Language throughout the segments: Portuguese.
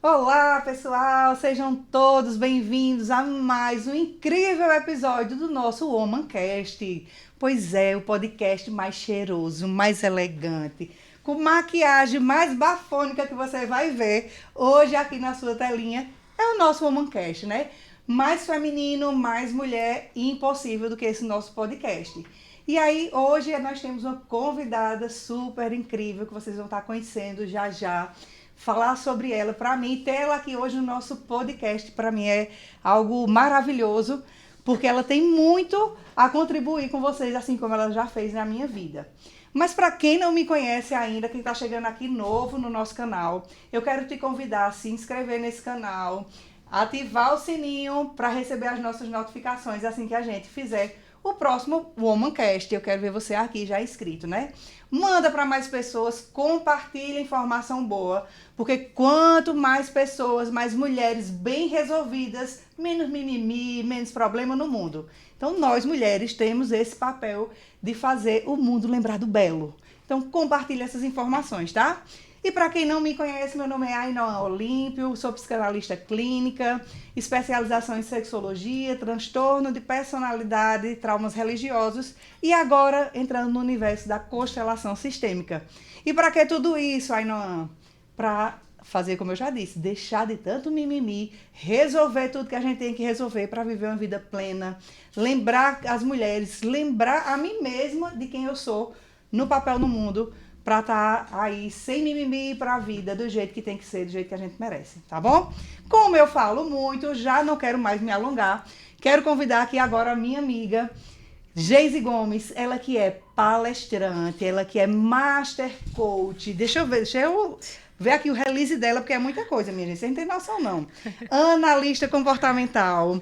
Olá, pessoal! Sejam todos bem-vindos a mais um incrível episódio do nosso Womancast. Pois é, o podcast mais cheiroso, mais elegante, com maquiagem mais bafônica que você vai ver hoje aqui na sua telinha. É o nosso Womancast, né? Mais feminino, mais mulher, impossível do que esse nosso podcast. E aí, hoje nós temos uma convidada super incrível que vocês vão estar conhecendo já já. Falar sobre ela, para mim, ter ela aqui hoje no nosso podcast, para mim é algo maravilhoso, porque ela tem muito a contribuir com vocês, assim como ela já fez na minha vida. Mas para quem não me conhece ainda, quem está chegando aqui novo no nosso canal, eu quero te convidar a se inscrever nesse canal, ativar o sininho para receber as nossas notificações assim que a gente fizer o próximo Womancast. Eu quero ver você aqui já inscrito, né? Manda para mais pessoas, compartilha informação boa, porque quanto mais pessoas, mais mulheres bem resolvidas, menos mimimi, menos problema no mundo. Então nós mulheres temos esse papel de fazer o mundo lembrar do belo. Então compartilha essas informações, tá? E para quem não me conhece, meu nome é Ainoa Olímpio, sou psicanalista clínica, especialização em sexologia, transtorno de personalidade e traumas religiosos e agora entrando no universo da constelação sistêmica. E para que tudo isso, Ainoa? Para fazer, como eu já disse, deixar de tanto mimimi, resolver tudo que a gente tem que resolver para viver uma vida plena, lembrar as mulheres, lembrar a mim mesma de quem eu sou no papel no mundo, para estar aí sem mimimi para a vida, do jeito que tem que ser, do jeito que a gente merece, tá bom? Como eu falo muito, já não quero mais me alongar, quero convidar aqui agora a minha amiga Geise Gomes, ela que é palestrante, ela que é master coach, deixa eu ver aqui o release dela, porque é muita coisa, minha gente, vocês não tem noção não. Analista comportamental,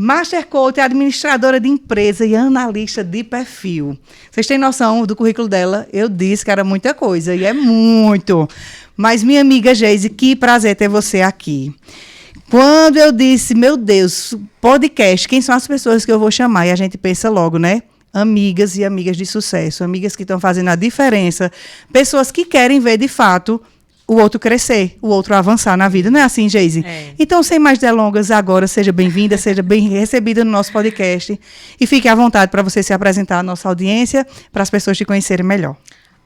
Master Coach, administradora de empresa e analista de perfil. Vocês têm noção do currículo dela? Eu disse que era muita coisa, e é muito. Mas, minha amiga Geise, que prazer ter você aqui. Quando eu disse, meu Deus, podcast, quem são as pessoas que eu vou chamar? E a gente pensa logo, né? Amigas e amigas de sucesso, amigas que estão fazendo a diferença, pessoas que querem ver, de fato, o outro crescer, o outro avançar na vida. Não é assim, Geise? É. Então, sem mais delongas, agora seja bem-vinda, seja bem recebida no nosso podcast e fique à vontade para você se apresentar à nossa audiência, para as pessoas te conhecerem melhor.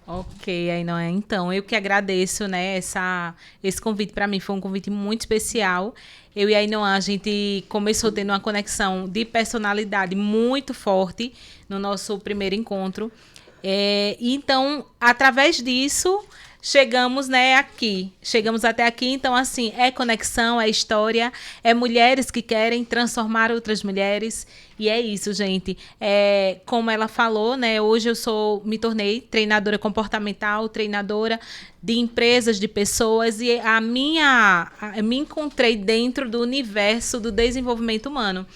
Ok, aí não é. Então, eu que agradeço, né, esse convite para mim foi um convite muito especial. Eu e a Ainoa, a gente começou tendo uma conexão de personalidade muito forte no nosso primeiro encontro. Então, através disso, chegamos, né, aqui. Chegamos até aqui, então, assim, é conexão, é história, é mulheres que querem transformar outras mulheres. E é isso, gente. Como ela falou, né, hoje me tornei treinadora comportamental, treinadora de empresas, de pessoas, e eu me encontrei dentro do universo do desenvolvimento humano.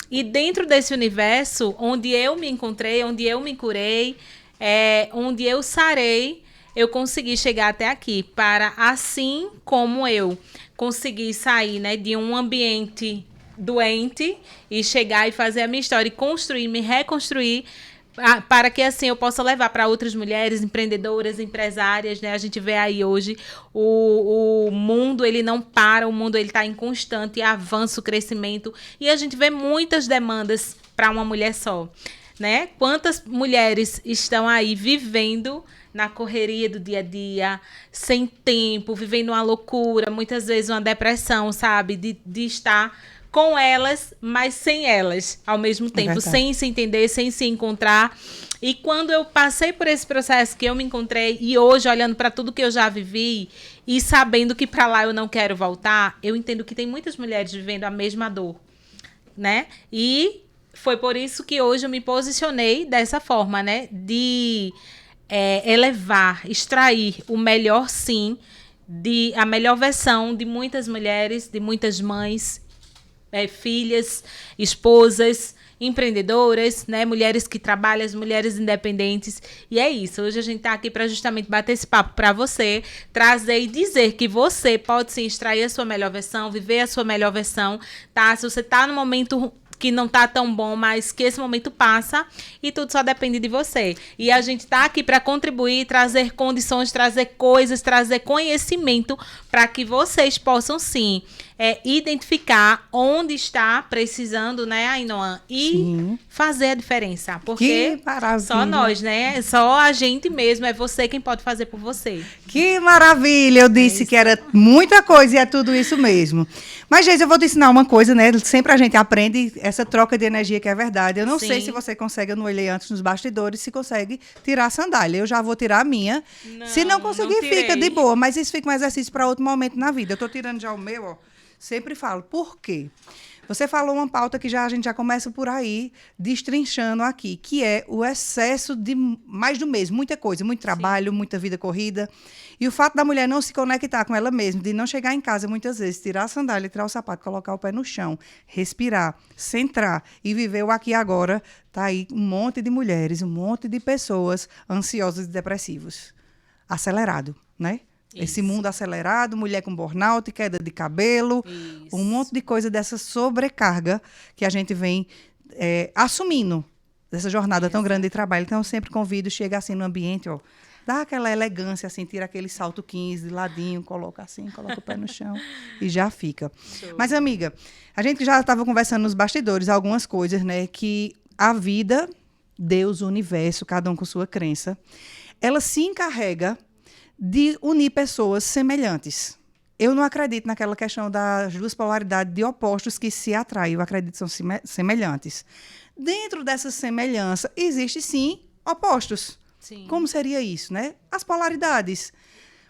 E dentro desse universo, onde eu me encontrei, onde eu me curei, onde eu sarei, eu consegui chegar até aqui, para assim como eu consegui sair, né, de um ambiente doente e chegar e fazer a minha história e construir, me reconstruir, para que assim eu possa levar para outras mulheres empreendedoras, empresárias, né? A gente vê aí hoje o mundo, ele não para, o mundo ele está em constante avanço, crescimento, e a gente vê muitas demandas para uma mulher só, né? Quantas mulheres estão aí vivendo na correria do dia a dia, sem tempo, vivendo uma loucura, muitas vezes uma depressão, sabe? De estar com elas, mas sem elas, ao mesmo tempo, sem se entender, sem se encontrar. E quando eu passei por esse processo que eu me encontrei, e hoje, olhando para tudo que eu já vivi, e sabendo que para lá eu não quero voltar, eu entendo que tem muitas mulheres vivendo a mesma dor, né? E foi por isso que hoje eu me posicionei dessa forma, né? De elevar, extrair o melhor, sim, a melhor versão de muitas mulheres, de muitas mães, filhas, esposas, empreendedoras, né, mulheres que trabalham, as mulheres independentes. E é isso. Hoje a gente está aqui para justamente bater esse papo para você, trazer e dizer que você pode sim extrair a sua melhor versão, viver a sua melhor versão, tá? Se você está no momento que não tá tão bom, mas que esse momento passa e tudo só depende de você. E a gente tá aqui para contribuir, trazer condições, trazer coisas, trazer conhecimento para que vocês possam sim identificar onde está precisando, né, Ainhoa? E Sim. fazer a diferença. Porque Que maravilha. só nós, né? Só a gente mesmo, é você quem pode fazer por você. Que maravilha! Eu disse que era muita coisa e é tudo isso mesmo. Mas, gente, eu vou te ensinar uma coisa, né? Sempre a gente aprende essa troca de energia que é verdade. Eu não sei se você consegue, eu não olhei antes nos bastidores, se consegue tirar a sandália. Eu já vou tirar a minha. Se não conseguir, fica de boa. Mas isso fica um exercício para outro momento na vida. Eu tô tirando já o meu, ó. Sempre falo. Por quê? Você falou uma pauta que a gente já começa por aí, destrinchando aqui, que é o excesso de mais do mesmo, muita coisa, muito trabalho, muita vida corrida. E o fato da mulher não se conectar com ela mesma, de não chegar em casa muitas vezes, tirar a sandália, tirar o sapato, colocar o pé no chão, respirar, centrar e viver o aqui e agora, tá aí um monte de mulheres, um monte de pessoas ansiosas e depressivos. Acelerado, né? Esse mundo acelerado, mulher com burnout, queda de cabelo, um monte de coisa dessa sobrecarga que a gente vem assumindo, dessa jornada tão grande de trabalho. Então, eu sempre convido, chega assim no ambiente, ó, dá aquela elegância, assim, tira aquele salto 15 de ladinho, coloca assim, coloca o pé no chão e já fica. Show. Mas, amiga, a gente já estava conversando nos bastidores algumas coisas, né, que a vida, Deus, o universo, cada um com sua crença, ela se encarrega de unir pessoas semelhantes. Eu não acredito naquela questão das duas polaridades de opostos que se atraem. Eu acredito que são semelhantes. Dentro dessa semelhança, existe, sim, opostos. Sim. Como seria isso, né? As polaridades.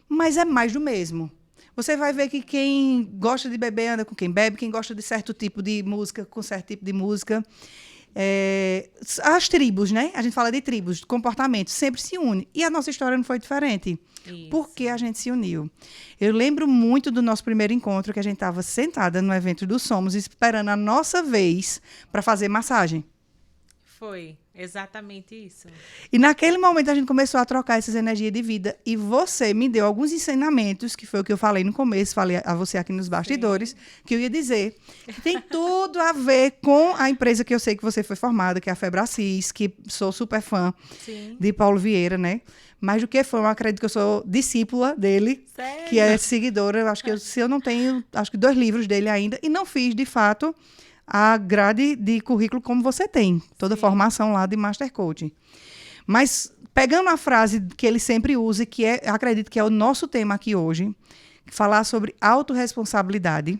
Mas é mais do mesmo. Você vai ver que quem gosta de beber anda com quem bebe, quem gosta de certo tipo de música com certo tipo de música. As tribos, né? A gente fala de tribos, de comportamento, sempre se une. E a nossa história não foi diferente. Isso. Porque a gente se uniu. Eu lembro muito do nosso primeiro encontro, que a gente estava sentada no evento do Somos, esperando a nossa vez para fazer massagem. Foi exatamente isso. E naquele momento a gente começou a trocar essas energias de vida. E você me deu alguns ensinamentos, que foi o que eu falei no começo, falei a você aqui nos bastidores, sim, que eu ia dizer. Que tem tudo a ver com a empresa que eu sei que você foi formada, que é a Febracis, que sou super fã, sim, de Paulo Vieira, né? Mais do que fã, eu acredito que eu sou discípula dele. Sério? Que é seguidora. Eu acho que se eu não tenho, acho que 2 livros dele ainda. E não fiz, de fato, a grade de currículo como você tem. Toda a formação lá de Master Coaching. Mas, pegando a frase que ele sempre usa, que acredito que é o nosso tema aqui hoje, falar sobre autorresponsabilidade,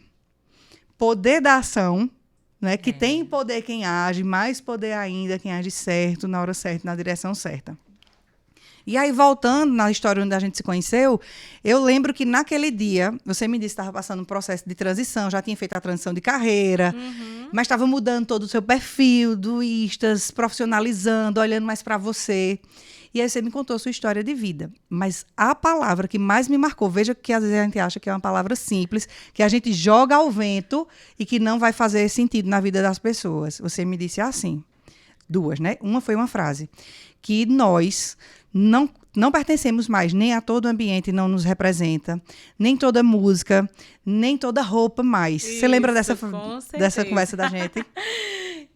poder da ação, né, que tem poder quem age, mais poder ainda quem age certo, na hora certa, na direção certa. E aí, voltando na história onde a gente se conheceu, eu lembro que naquele dia, você me disse que estava passando um processo de transição, já tinha feito a transição de carreira, mas estava mudando todo o seu perfil, do Istas, profissionalizando, olhando mais para você. E aí você me contou a sua história de vida. Mas a palavra que mais me marcou, veja que às vezes a gente acha que é uma palavra simples, que a gente joga ao vento e que não vai fazer sentido na vida das pessoas. Você me disse assim, 2, né? Uma foi uma frase, que nós não pertencemos mais nem a todo ambiente, não nos representa, nem toda música, nem toda roupa mais. Isso, você lembra dessa conversa da gente?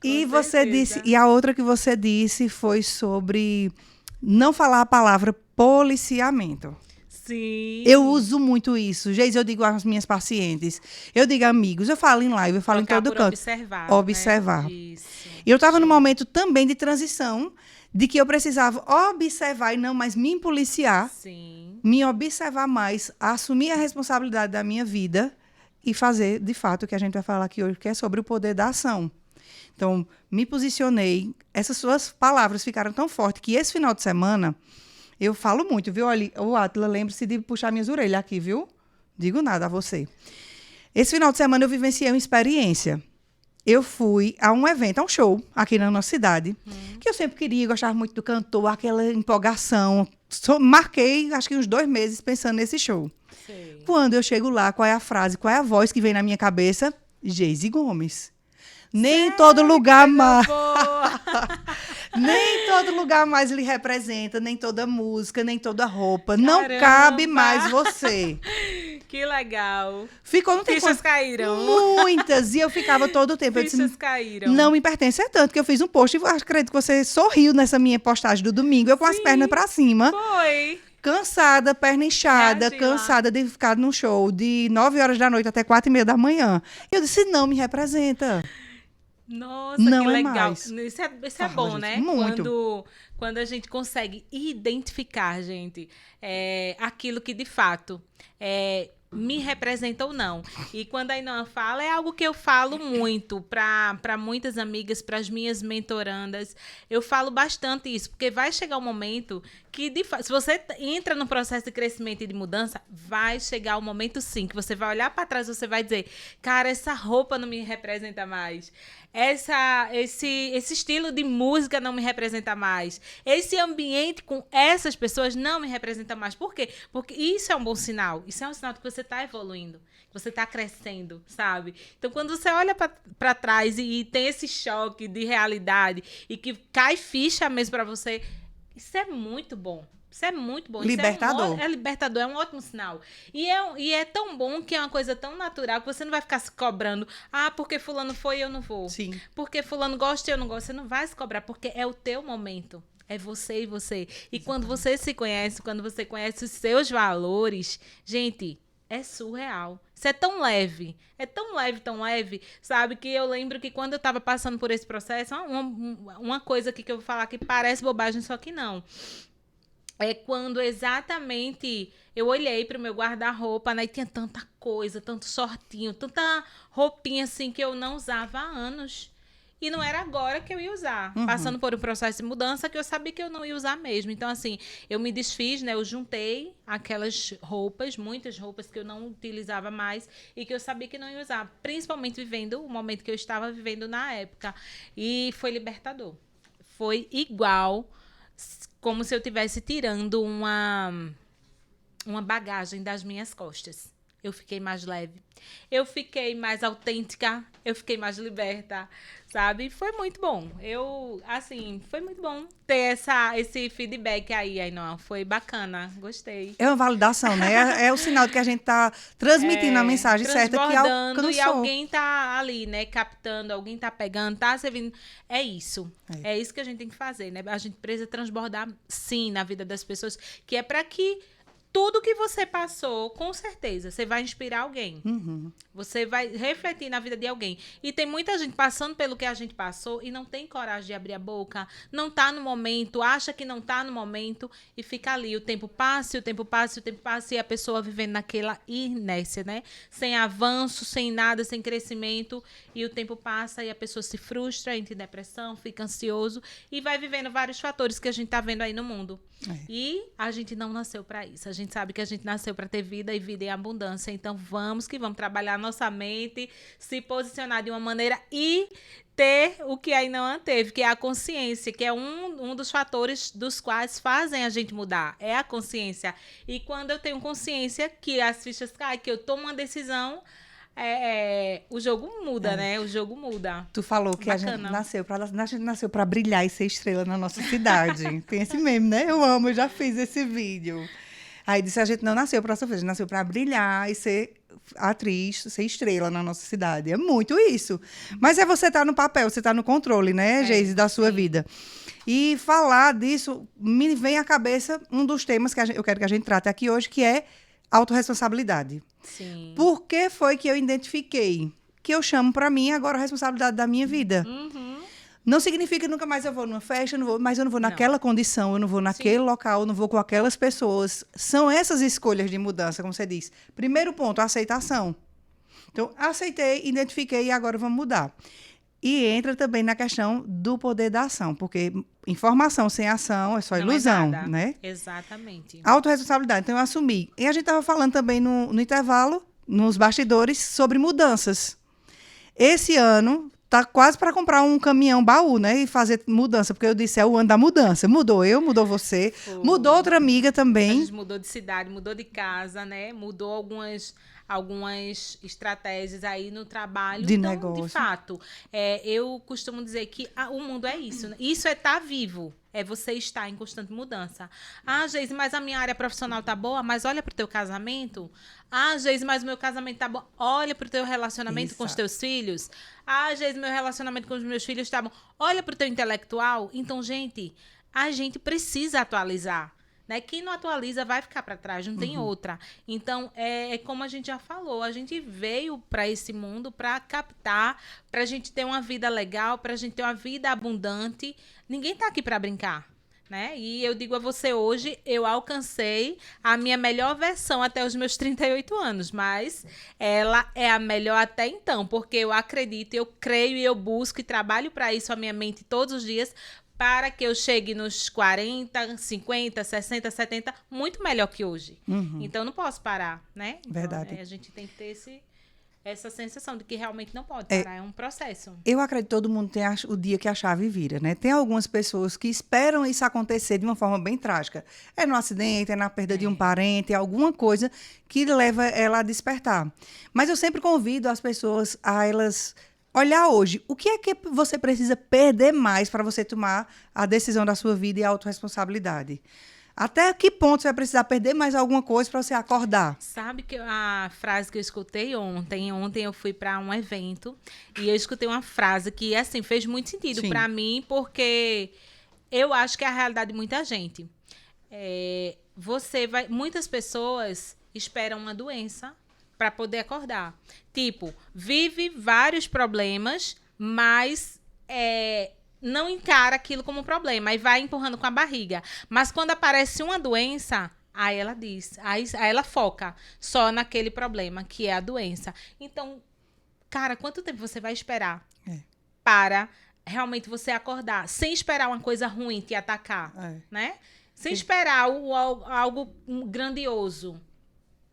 E você disse, e a outra que você disse foi sobre não falar a palavra policiamento. Sim. Eu uso muito isso. Geise, eu digo às minhas pacientes, eu digo amigos, eu falo em live, eu falo em todo canto. Observar. Né? Isso. E eu estava num momento também de transição, de que eu precisava observar e não mais me policiar, sim, me observar mais, assumir a responsabilidade da minha vida e fazer, de fato, o que a gente vai falar aqui hoje, que é sobre o poder da ação. Então, me posicionei. Essas suas palavras ficaram tão fortes que esse final de semana, eu falo muito, viu? Olha, o Átila, lembre-se de puxar minhas orelhas aqui, viu? Digo nada a você. Esse final de semana eu vivenciei uma experiência. Eu fui a um evento, a um show, aqui na nossa cidade, que eu sempre queria, gostava muito do cantor, aquela empolgação. Marquei, acho que uns 2 meses pensando nesse show. Sei. Quando eu chego lá, qual é a frase, qual é a voz que vem na minha cabeça? Geise Gomes. Nem todo lugar mais. Nem todo lugar mais lhe representa, nem toda música, nem toda roupa. Caramba. Não cabe mais você. Que legal. Ficou, não tem Fichas caíram. muitas. E eu ficava todo o tempo. Eu Fichas disse, caíram. não me pertence. É tanto que eu fiz um post e acredito que você sorriu nessa minha postagem do domingo. Eu com as pernas pra cima. Foi. Cansada, perna inchada, Reagi lá. cansada de ficar num show de 9 horas da noite até 4h30 da manhã. Eu disse, não me representa. Nossa, Não que é legal. mais. Isso é Fala, bom, gente, né? muito. Quando a gente consegue identificar, gente, aquilo que de fato me representa ou não. E quando a Ainhoa fala, é algo que eu falo muito para muitas amigas, para as minhas mentorandas. Eu falo bastante isso, porque vai chegar um momento que, de fato, se você entra no processo de crescimento e de mudança, vai chegar um momento, sim, que você vai olhar para trás e você vai dizer, cara, essa roupa não me representa mais. Esse estilo de música não me representa mais. Esse ambiente com essas pessoas não me representa mais. Por quê? Porque isso é um bom sinal. Isso é um sinal de que você está evoluindo, que você está crescendo, sabe? Então, quando você olha para trás e tem esse choque de realidade e que cai ficha mesmo para você, isso é muito bom. Isso é muito bom. Libertador. Isso é libertador, é um ótimo sinal. E é tão bom que é uma coisa tão natural que você não vai ficar se cobrando. Ah, porque fulano foi, eu não vou. Sim. Porque fulano gosta, eu não gosto. Você não vai se cobrar, porque é o teu momento. É você e você. E quando você se conhece, quando você conhece os seus valores, gente, é surreal. Isso é tão leve. É tão leve, sabe? Que eu lembro que quando eu tava passando por esse processo, uma coisa aqui que eu vou falar que parece bobagem, só que não. É quando exatamente eu olhei pro meu guarda-roupa, né? E tinha tanta coisa, tanto shortinho, tanta roupinha assim que eu não usava há anos. E não era agora que eu ia usar. Passando por um processo de mudança que eu sabia que eu não ia usar mesmo. Então, assim, eu me desfiz, né? Eu juntei aquelas roupas, muitas roupas que eu não utilizava mais e que eu sabia que não ia usar. Principalmente vivendo o momento que eu estava vivendo na época. E foi libertador. Foi igual como se eu estivesse tirando uma bagagem das minhas costas. Eu fiquei mais leve. Eu fiquei mais autêntica. Eu fiquei mais liberta, sabe? Foi muito bom. Foi muito bom ter esse feedback aí, Ainhoa. Foi bacana. Gostei. É uma validação, né? É o sinal de que a gente tá transmitindo a mensagem certa que alcançou. E alguém tá ali, né? Captando, alguém tá pegando, tá servindo. É isso. É isso que a gente tem que fazer, né? A gente precisa transbordar, sim, na vida das pessoas, que é para que tudo que você passou, com certeza, você vai inspirar alguém. Você vai refletir na vida de alguém. E tem muita gente passando pelo que a gente passou e não tem coragem de abrir a boca, não tá no momento, acha que não tá no momento e fica ali. O tempo passa, e a pessoa vivendo naquela inércia, né? Sem avanço, sem nada, sem crescimento. E o tempo passa e a pessoa se frustra, entra em depressão, fica ansioso e vai vivendo vários fatores que a gente tá vendo aí no mundo. E a gente não nasceu para isso. A gente sabe que a gente nasceu para ter vida e vida em abundância. Então vamos trabalhar nossa mente, se posicionar de uma maneira e ter o que aí não teve, que é a consciência, que é um dos fatores dos quais fazem a gente mudar. É a consciência. E quando eu tenho consciência que as fichas caem, que eu tomo uma decisão, o jogo muda, né? O jogo muda. Tu falou que Bacana. a gente nasceu pra brilhar e ser estrela na nossa cidade. Tem esse meme, né? Eu amo, eu já fiz esse vídeo. Aí disse, a gente não nasceu pra sofrer, a gente nasceu pra brilhar e ser atriz, ser estrela na nossa cidade. É muito isso. Mas você tá no papel, você tá no controle, né, Geise, da sua vida. E falar disso, me vem à cabeça um dos temas que eu quero que a gente trate aqui hoje, que é autorresponsabilidade. Sim. Por que foi que eu identifiquei que eu chamo para mim agora a responsabilidade da minha vida? Não significa que nunca mais eu vou numa festa, mas eu não vou naquela condição, eu não vou naquele local, eu não vou com aquelas pessoas. São essas escolhas de mudança, como você diz. Primeiro ponto, a aceitação. Então, aceitei, identifiquei e agora vamos mudar. E entra também na questão do poder da ação, porque informação sem ação é só ilusão, né? Exatamente. Autorresponsabilidade, então eu assumi. E a gente estava falando também no intervalo, nos bastidores, sobre mudanças. Esse ano tá quase para comprar um caminhão baú, né? E fazer mudança, porque eu disse, é o ano da mudança. Mudou eu, mudou você, mudou outra amiga também. A gente mudou de cidade, mudou de casa, né? Mudou algumas estratégias aí no trabalho. De então, negócio. de fato, eu costumo dizer que o mundo é isso. Né? Isso é estar vivo. É você estar em constante mudança. Ah, Geise, mas a minha área profissional tá boa, mas olha pro teu casamento. Ah, Geise, mas o meu casamento tá bom. Olha pro teu relacionamento com os Exato. teus filhos. Ah, Geise, meu relacionamento com os meus filhos tá bom. Olha pro teu intelectual. Então, gente, a gente precisa atualizar. Né? Quem não atualiza vai ficar para trás, não tem outra. Então, é como a gente já falou, a gente veio para esse mundo para captar, para a gente ter uma vida legal, para a gente ter uma vida abundante. Ninguém está aqui para brincar. Né? E eu digo a você hoje, eu alcancei a minha melhor versão até os meus 38 anos, mas ela é a melhor até então, porque eu acredito, eu creio e eu busco e trabalho para isso a minha mente todos os dias, para que eu chegue nos 40, 50, 60, 70, muito melhor que hoje. Então, não posso parar, né? Então, Verdade. a gente tem que ter essa sensação de que realmente não pode parar, é um processo. Eu acredito que todo mundo tem o dia que a chave vira, né? Tem algumas pessoas que esperam isso acontecer de uma forma bem trágica. É no acidente, é na perda de um parente, é alguma coisa que leva ela a despertar. Mas eu sempre convido as pessoas a elas olhar hoje. O que é que você precisa perder mais para você tomar a decisão da sua vida e a autorresponsabilidade? Até que ponto você vai precisar perder mais alguma coisa para você acordar? Sabe que a frase que eu escutei ontem? Ontem eu fui para um evento e eu escutei uma frase que, assim, fez muito sentido para mim, porque eu acho que é a realidade de muita gente. Muitas pessoas esperam uma doença para poder acordar. Tipo, vive vários problemas, mas não encara aquilo como um problema e vai empurrando com a barriga. Mas quando aparece uma doença, aí ela diz, aí ela foca só naquele problema, que é a doença. Então, cara, quanto tempo você vai esperar para realmente você acordar, sem esperar uma coisa ruim te atacar, né? Sem esperar algo grandioso.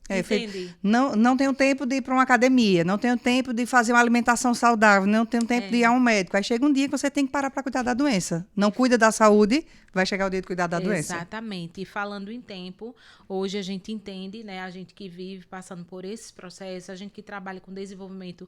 Entende? Não tenho tempo de ir para uma academia, não tenho tempo de fazer uma alimentação saudável, não tenho tempo de ir a um médico. Aí chega um dia que você tem que parar para cuidar da doença. Não cuida da saúde, vai chegar o dia de cuidar da doença. Exatamente. E falando em tempo, hoje a gente entende, né? A gente que vive passando por esses processos, a gente que trabalha com desenvolvimento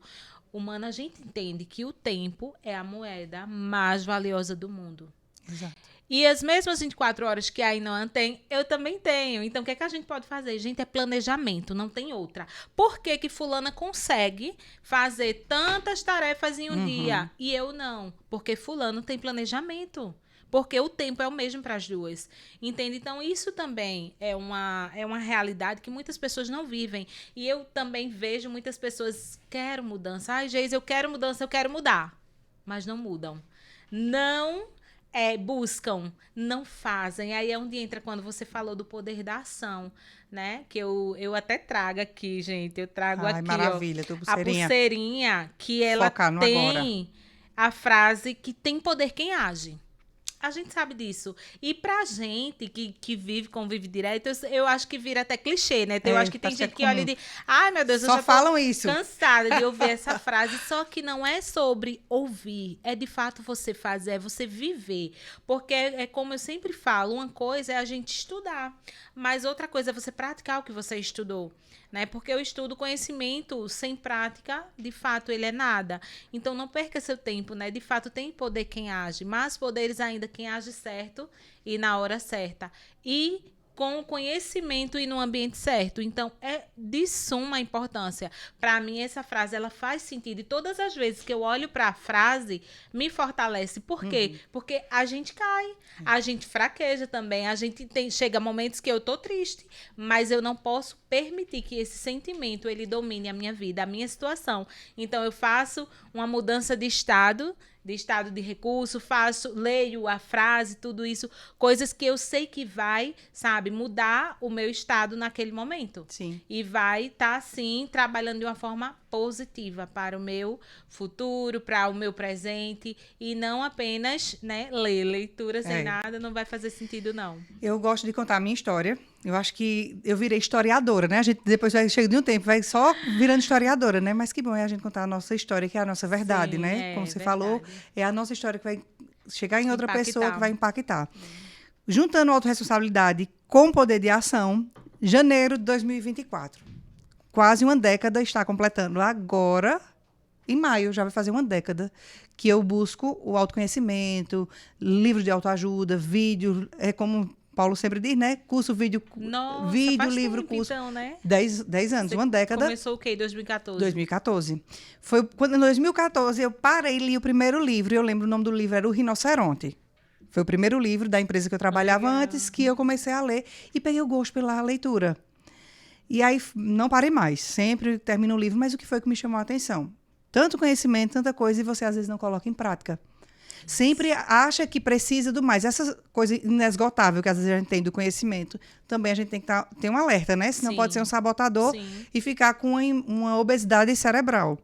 humano, a gente entende que o tempo é a moeda mais valiosa do mundo. Exato. E as mesmas 24 horas que a Ainoan tem, eu também tenho. Então, o que é que a gente pode fazer? Gente, é planejamento, não tem outra. Por que que fulana consegue fazer tantas tarefas em um dia e eu não? Porque fulano tem planejamento. Porque o tempo é o mesmo para as duas. Entende? Então, isso também é uma realidade que muitas pessoas não vivem. E eu também vejo muitas pessoas, quero mudança. Ai, Geise, eu quero mudança, eu quero mudar. Mas não mudam. Não buscam, não fazem. Aí é onde entra quando você falou do poder da ação, né? Que eu até trago aqui, gente. Eu trago aqui, maravilha, tua pulseirinha. A pulseirinha que ela tem a frase que tem poder quem age. A gente sabe disso. E pra gente que convive direto, eu acho que vira até clichê, né? Eu acho que tem gente que olha e diz, ai, meu Deus, eu já tô cansada de ouvir essa frase. Só que não é sobre ouvir, é de fato você fazer, é você viver. Porque é como eu sempre falo, uma coisa é a gente estudar, mas outra coisa é você praticar o que você estudou, né? Porque eu estudo conhecimento sem prática, de fato, ele é nada. Então, não perca seu tempo, né? De fato, tem poder quem age, mas poderes ainda quem age certo e na hora certa. E com o conhecimento e no ambiente certo. Então, é de suma importância. Para mim, essa frase, ela faz sentido. E todas as vezes que eu olho para a frase, me fortalece. Por quê? Porque a gente cai, a gente fraqueja também. A gente chega momentos que eu tô triste, mas eu não posso permitir que esse sentimento, ele domine a minha vida, a minha situação. Então, eu faço uma mudança de estado de recurso, leio a frase, tudo isso, coisas que eu sei que vai, sabe, mudar o meu estado naquele momento. Sim. E vai estar, sim, trabalhando de uma forma positiva para o meu futuro, para o meu presente, e não apenas, né, leitura sem nada, não vai fazer sentido, não. Eu gosto de contar a minha história. Eu acho que eu virei historiadora, né? A gente depois chega de um tempo, vai só virando historiadora, né? Mas que bom é a gente contar a nossa história, que é a nossa verdade, né? Como você falou, é a nossa história que vai chegar em outra pessoa, que vai impactar. Juntando autorresponsabilidade com poder de ação, janeiro de 2024. Quase uma década está completando agora, Em maio, já vai fazer uma década que eu busco o autoconhecimento, livro de autoajuda, vídeo, como Paulo sempre diz, né? Curso, vídeo, Nossa, vídeo, faz livro, tempo, curso. então, né? 10 anos, Você uma década. começou o quê? Em 2014? 2014. Foi quando, em 2014, eu parei e li o primeiro livro. Eu lembro o nome do livro, era O Rinoceronte. Foi o primeiro livro da empresa que eu trabalhava antes, que eu comecei a ler e peguei o gosto pela leitura. E aí, não parei mais. Sempre termino o livro, mas o que foi que me chamou a atenção? Tanto conhecimento, tanta coisa, e você às vezes não coloca em prática. Sempre acha que precisa do mais. Essa coisa inesgotável que às vezes a gente tem do conhecimento, também a gente tem que ter um alerta, né? Senão pode ser um sabotador e ficar com uma obesidade cerebral.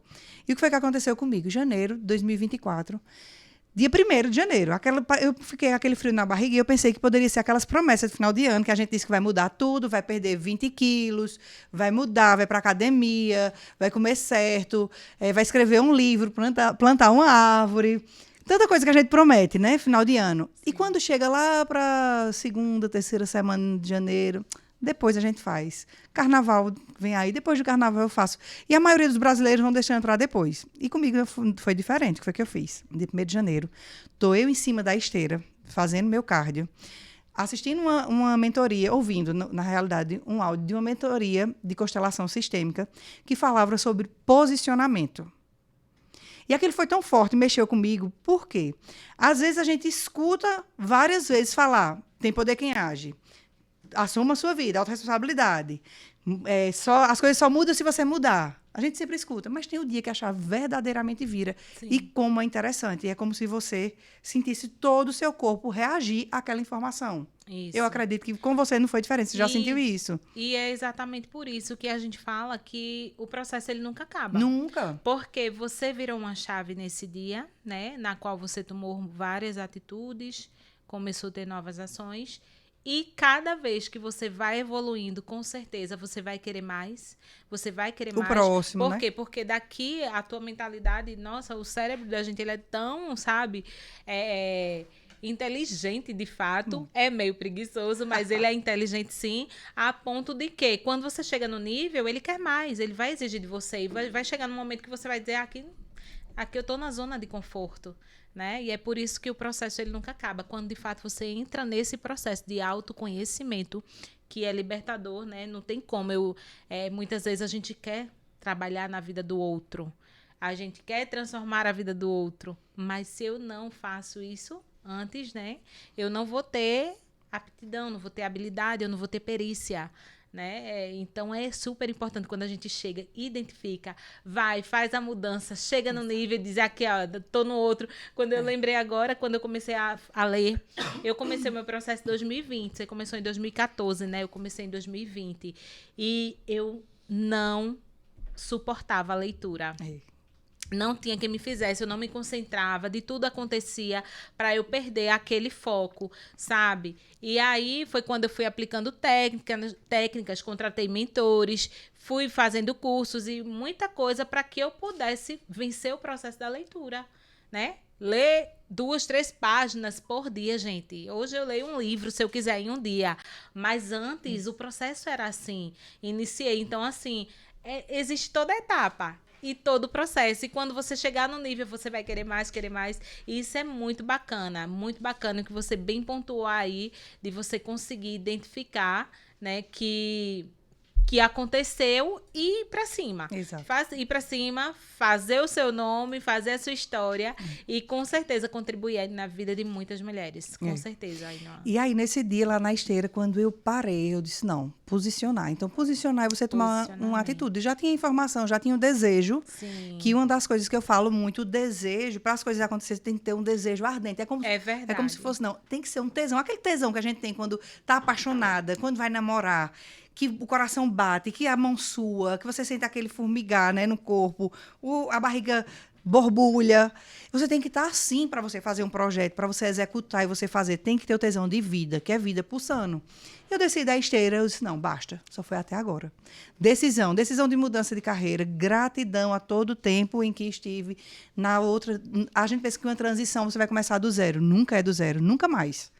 E o que foi que aconteceu comigo? Janeiro de 2024. Dia 1º de janeiro, eu fiquei aquele frio na barriga e eu pensei que poderia ser aquelas promessas de final de ano, que a gente disse que vai mudar tudo, vai perder 20 quilos, vai mudar, vai para academia, vai comer certo, vai escrever um livro, plantar uma árvore. Tanta coisa que a gente promete, né? Final de ano. Sim. E quando chega lá para segunda, terceira semana de janeiro, depois a gente faz. Carnaval vem aí, depois do carnaval eu faço. E a maioria dos brasileiros vão deixando para depois. E comigo foi diferente, que foi o que eu fiz. De 1º de janeiro, estou eu em cima da esteira, fazendo meu cardio, assistindo uma mentoria, ouvindo, na realidade, um áudio de uma mentoria de constelação sistêmica que falava sobre posicionamento. E aquilo foi tão forte, mexeu comigo. Por quê? Às vezes a gente escuta várias vezes falar, tem poder quem age. Assuma a sua vida, autorresponsabilidade. As coisas só mudam se você mudar. A gente sempre escuta, mas tem o dia que a chave verdadeiramente vira. Sim. E como é interessante. É como se você sentisse todo o seu corpo reagir àquela informação. Isso. Eu acredito que com você não foi diferente. Você já sentiu isso. E é exatamente por isso que a gente fala que o processo ele nunca acaba. Nunca. Porque você virou uma chave nesse dia, né? Na qual você tomou várias atitudes, começou a ter novas ações. E cada vez que você vai evoluindo, com certeza, você vai querer mais. Você vai querer mais. O próximo, Por quê? Porque daqui a tua mentalidade, nossa, o cérebro da gente, ele é tão, sabe, inteligente de fato. É meio preguiçoso, mas ele é inteligente sim, a ponto de que quando você chega no nível, ele quer mais, ele vai exigir de você. E vai chegar num momento que você vai dizer, aqui eu tô na zona de conforto. Né? E é por isso que o processo ele nunca acaba. Quando, de fato, você entra nesse processo de autoconhecimento, que é libertador, né? Não tem como. Muitas vezes a gente quer trabalhar na vida do outro. A gente quer transformar a vida do outro. Mas se eu não faço isso antes, né? Eu não vou ter aptidão, não vou ter habilidade, eu não vou ter perícia. Né? Então é super importante quando a gente chega, identifica, faz a mudança, chega no nível, diz aqui, ó, tô no outro. Quando eu lembrei agora, quando eu comecei a ler, eu comecei o meu processo em 2020, você começou em 2014, né? Eu comecei em 2020 e eu não suportava a leitura. Não tinha quem me fizesse, eu não me concentrava, de tudo acontecia para eu perder aquele foco, sabe? E aí foi quando eu fui aplicando técnicas, contratei mentores, fui fazendo cursos e muita coisa para que eu pudesse vencer o processo da leitura, né? Ler 2, 3 páginas por dia, gente. Hoje eu leio um livro, se eu quiser, em um dia. Mas antes, o processo era assim. Iniciei, então assim, existe toda a etapa. E todo o processo. E quando você chegar no nível, você vai querer mais, querer mais. E isso é muito bacana que você bem pontuou aí, de você conseguir identificar, né, que aconteceu e ir para cima. Exato. Ir para cima, fazer o seu nome, fazer a sua história e com certeza contribuir na vida de muitas mulheres. Com certeza. E aí, nesse dia lá na esteira, quando eu parei, eu disse, não, posicionar. Então, posicionar é você tomar uma atitude. Já tinha informação, já tinha o desejo. Sim. Que uma das coisas que eu falo muito, o desejo, para as coisas acontecerem, tem que ter um desejo ardente. É verdade. É como se fosse, não, tem que ser um tesão. Aquele tesão que a gente tem quando tá apaixonada, quando vai namorar, que o coração bate, que a mão sua, que você sente aquele formigar, né, no corpo, a barriga borbulha. Você tem que estar assim para você fazer um projeto, para você executar e você fazer. Tem que ter o tesão de vida, que é vida pulsando. Eu desci da esteira, eu disse, não, basta, só foi até agora. Decisão de mudança de carreira, gratidão a todo o tempo em que estive na outra. A gente pensa que uma transição você vai começar do zero. Nunca é do zero, nunca mais.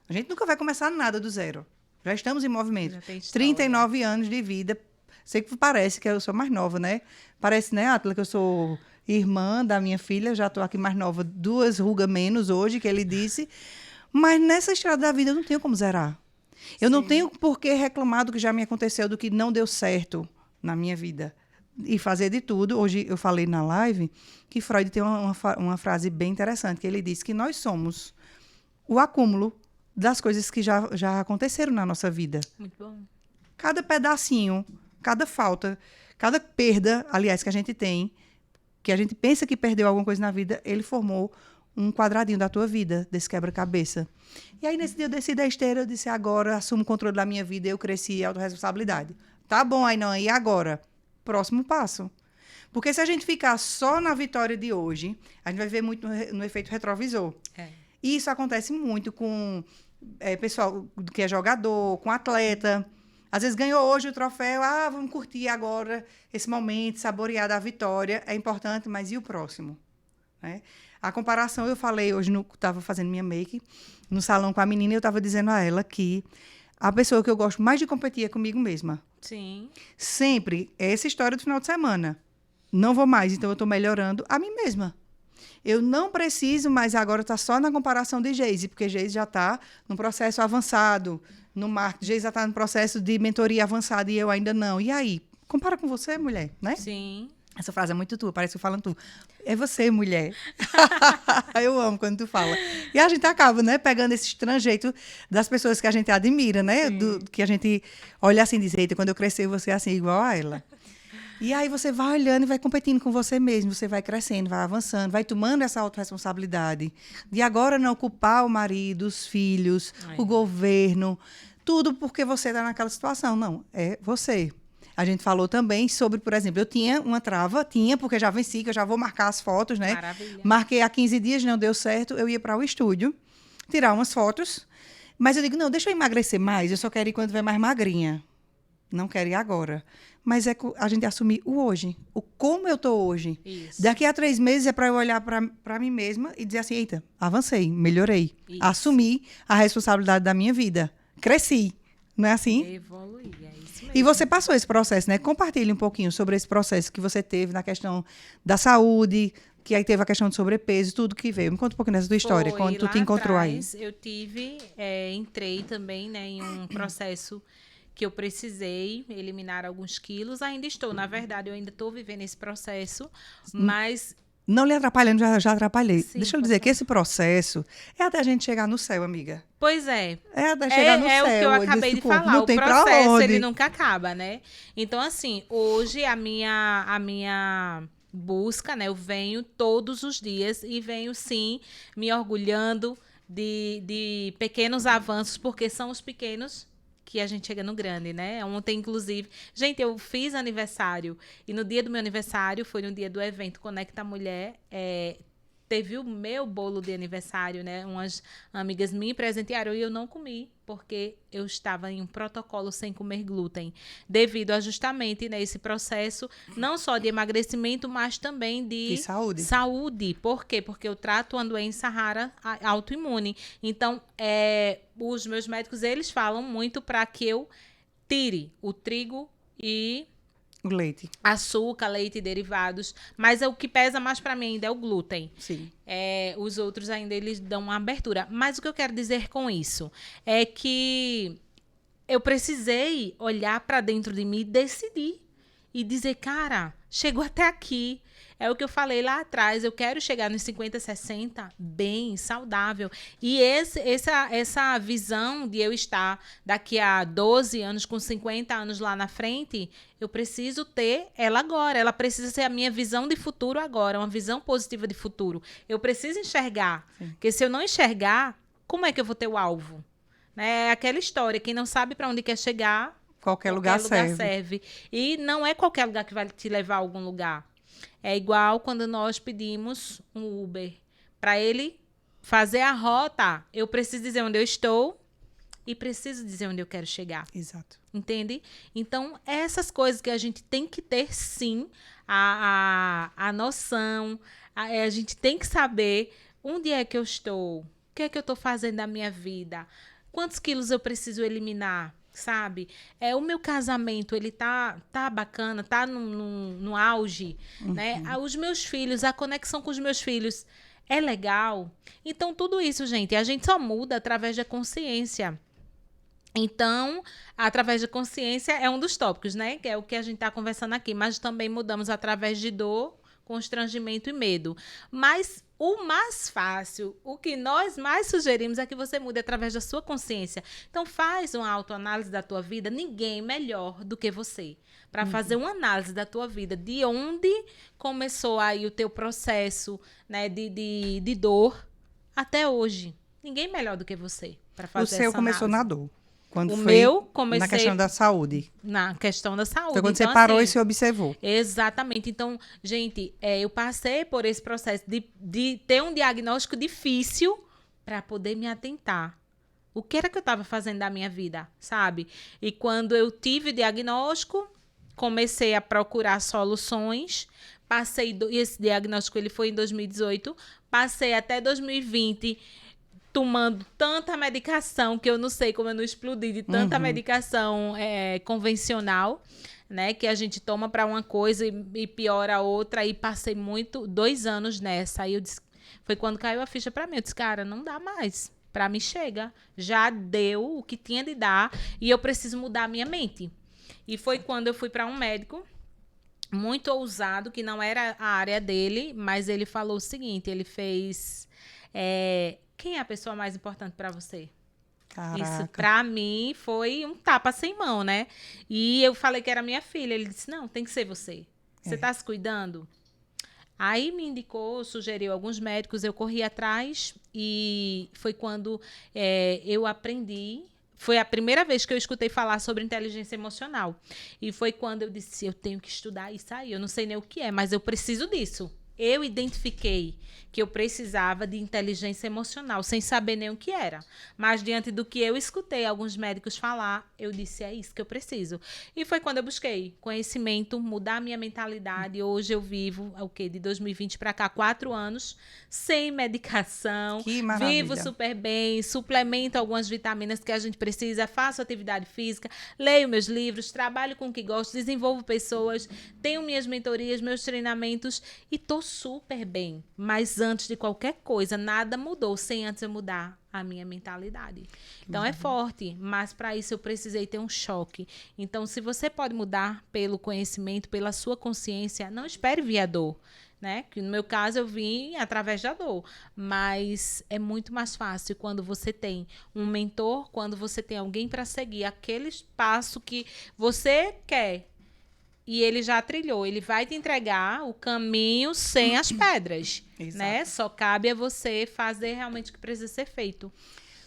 A gente nunca vai começar nada do zero. Já estamos em movimento. 39 anos de vida. Sei que parece que eu sou mais nova, né? Parece, né, Átila, que eu sou irmã da minha filha, já estou aqui mais nova, 2 rugas menos hoje, que ele disse. Mas nessa estrada da vida eu não tenho como zerar. Eu não tenho por que reclamar do que já me aconteceu, do que não deu certo na minha vida. E fazer de tudo. Hoje eu falei na live que Freud tem uma frase bem interessante, que ele diz que nós somos o acúmulo das coisas que já aconteceram na nossa vida. Muito bom. Cada pedacinho, cada falta, cada perda, aliás, que a gente tem, que a gente pensa que perdeu alguma coisa na vida, ele formou um quadradinho da tua vida, desse quebra-cabeça. E aí, nesse dia, eu desci da esteira, eu disse, agora assumo o controle da minha vida, eu cresci, autorresponsabilidade. Tá bom, aí não, e agora? Próximo passo. Porque se a gente ficar só na vitória de hoje, a gente vai ver muito no efeito retrovisor. E isso acontece muito com pessoal que é jogador, com atleta. Às vezes ganhou hoje o troféu, vamos curtir agora esse momento, saborear da vitória. É importante, mas e o próximo? Né? A comparação, eu falei hoje, estava fazendo minha make, no salão com a menina, e eu estava dizendo a ela que a pessoa que eu gosto mais de competir é comigo mesma. Sim. Sempre. É essa história do final de semana. Não vou mais, então eu estou melhorando a mim mesma. Eu não preciso mais agora estar só na comparação de Geise, porque Geise já está num processo avançado, no marketing, Geise já está no processo de mentoria avançada e eu ainda não. E aí? Compara com você, mulher, né? Sim. Essa frase é muito tua, parece que falando tu. É você, mulher. Eu amo quando tu fala. E a gente acaba, né, pegando esse tranjeito das pessoas que a gente admira, né? Que a gente olha assim e diz, eita, quando eu crescer, você é assim, igual a ela. E aí você vai olhando e vai competindo com você mesmo, você vai crescendo, vai avançando, vai tomando essa autorresponsabilidade. De agora não culpar o marido, os filhos, o governo, tudo porque você está naquela situação. Não, é você. A gente falou também sobre, por exemplo, eu tinha uma trava, porque já venci, que eu já vou marcar as fotos, né? Maravilha. Marquei há 15 dias, não deu certo, eu ia para o estúdio, tirar umas fotos, mas eu digo, não, deixa eu emagrecer mais, eu só quero ir quando estiver mais magrinha. Não quero ir agora. Mas é a gente assumir o hoje, o como eu estou hoje. Isso. Daqui a 3 meses é para eu olhar para mim mesma e dizer assim, eita, avancei, melhorei, Isso. assumi a responsabilidade da minha vida, cresci. Não é assim? Evoluir, é isso mesmo. E você passou esse processo, né? Compartilhe um pouquinho sobre esse processo que você teve na questão da saúde, que aí teve a questão de sobrepeso, tudo que veio. Me conta um pouquinho dessa tua história, quando tu te encontrou atrás, aí. Eu entrei também, né, em um processo que eu precisei eliminar alguns quilos. Ainda estou, na verdade, eu ainda estou vivendo esse processo, mas... Não lhe atrapalhando, já atrapalhei. Sim, deixa eu dizer que esse processo é até a gente chegar no céu, amiga. Pois é. É até chegar no céu. É o que eu acabei de falar. Não o tem processo, ele nunca acaba, né? Então, assim, hoje a minha busca, né? Eu venho todos os dias e venho, sim, me orgulhando de pequenos avanços, porque são os pequenos que a gente chega no grande, né? Ontem, inclusive... Gente, eu fiz aniversário. E no dia do meu aniversário, foi no dia do evento Conecta Mulher, teve o meu bolo de aniversário, né? Umas amigas me presentearam e eu não comi, porque eu estava em um protocolo sem comer glúten, devido a justamente, né, esse processo, não só de emagrecimento, mas também de saúde. Por quê? Porque eu trato uma doença rara autoimune. Então, os meus médicos, eles falam muito para que eu tire o trigo e... o leite. Açúcar, leite e derivados. Mas o que pesa mais para mim ainda é o glúten. Sim. Os outros ainda eles dão uma abertura. Mas o que eu quero dizer com isso é que eu precisei olhar para dentro de mim e decidir. E dizer, cara, chegou até aqui. É o que eu falei lá atrás. Eu quero chegar nos 50, 60 bem, saudável. E essa visão de eu estar daqui a 12 anos, com 50 anos lá na frente, eu preciso ter ela agora. Ela precisa ser a minha visão de futuro agora, uma visão positiva de futuro. Eu preciso enxergar. Sim. Porque se eu não enxergar, como é que eu vou ter o alvo? É aquela história, quem não sabe para onde quer chegar, qualquer lugar serve. E não é qualquer lugar que vai te levar a algum lugar. É igual quando nós pedimos um Uber. Para ele fazer a rota, eu preciso dizer onde eu estou e preciso dizer onde eu quero chegar. Exato. Entende? Então, essas coisas que a gente tem que ter, sim, a noção. A gente tem que saber onde é que eu estou, o que é que eu estou fazendo da minha vida, quantos quilos eu preciso eliminar. sabe? O meu casamento, ele tá bacana, tá no auge, né? Os meus filhos, a conexão com os meus filhos é legal. Então, tudo isso, gente, a gente só muda através da consciência. Então, através da consciência é um dos tópicos, né? Que é o que a gente está conversando aqui. Mas também mudamos através de dor, constrangimento e medo. Mas o mais fácil, o que nós mais sugerimos é que você mude através da sua consciência. Então, faz uma autoanálise da tua vida. Ninguém melhor do que você para fazer uma análise da tua vida. De onde começou aí o teu processo, né, de dor até hoje. Ninguém melhor do que você para fazer essa análise. O seu começou na dor. Quando meu comecei na questão da saúde. Na questão da saúde. Foi quando então, você parou assim, e se observou. Exatamente. Então, gente, eu passei por esse processo de ter um diagnóstico difícil para poder me atentar. O que era que eu estava fazendo da minha vida, sabe? E quando eu tive o diagnóstico, comecei a procurar soluções. Esse diagnóstico ele foi em 2018. Passei até 2020 tomando tanta medicação que eu não sei como eu não explodi de tanta medicação convencional, né? Que a gente toma para uma coisa e piora a outra. E passei 2 anos nessa. Aí eu disse, foi quando caiu a ficha para mim. Eu disse, cara, não dá mais. Para mim chega. Já deu o que tinha de dar e eu preciso mudar a minha mente. E foi quando eu fui para um médico muito ousado, que não era a área dele, mas ele falou o seguinte, ele fez... quem é a pessoa mais importante para você? Caraca. Isso, para mim, foi um tapa sem mão, né? E eu falei que era minha filha. Ele disse, não, tem que ser você. Você tá se cuidando? Aí me indicou, sugeriu alguns médicos, eu corri atrás e foi quando eu aprendi. Foi a primeira vez que eu escutei falar sobre inteligência emocional. E foi quando eu disse, eu tenho que estudar isso aí. Eu não sei nem o que é, mas eu preciso disso. Eu identifiquei que eu precisava de inteligência emocional, sem saber nem o que era. Mas diante do que eu escutei alguns médicos falar, eu disse, é isso que eu preciso. E foi quando eu busquei conhecimento, mudar a minha mentalidade. Hoje eu vivo, de 2020 para cá, 4 anos, sem medicação. Que maravilha. Vivo super bem, suplemento algumas vitaminas que a gente precisa, faço atividade física, leio meus livros, trabalho com o que gosto, desenvolvo pessoas, tenho minhas mentorias, meus treinamentos e tô super bem. Mas antes de qualquer coisa, nada mudou sem antes eu mudar a minha mentalidade. Então, é forte, mas para isso eu precisei ter um choque. Então, se você pode mudar pelo conhecimento, pela sua consciência, não espere vir a dor, né? Que no meu caso eu vim através da dor, mas é muito mais fácil quando você tem um mentor, quando você tem alguém para seguir aquele passo que você quer. E ele já trilhou, ele vai te entregar o caminho sem as pedras, né? Só cabe a você fazer realmente o que precisa ser feito.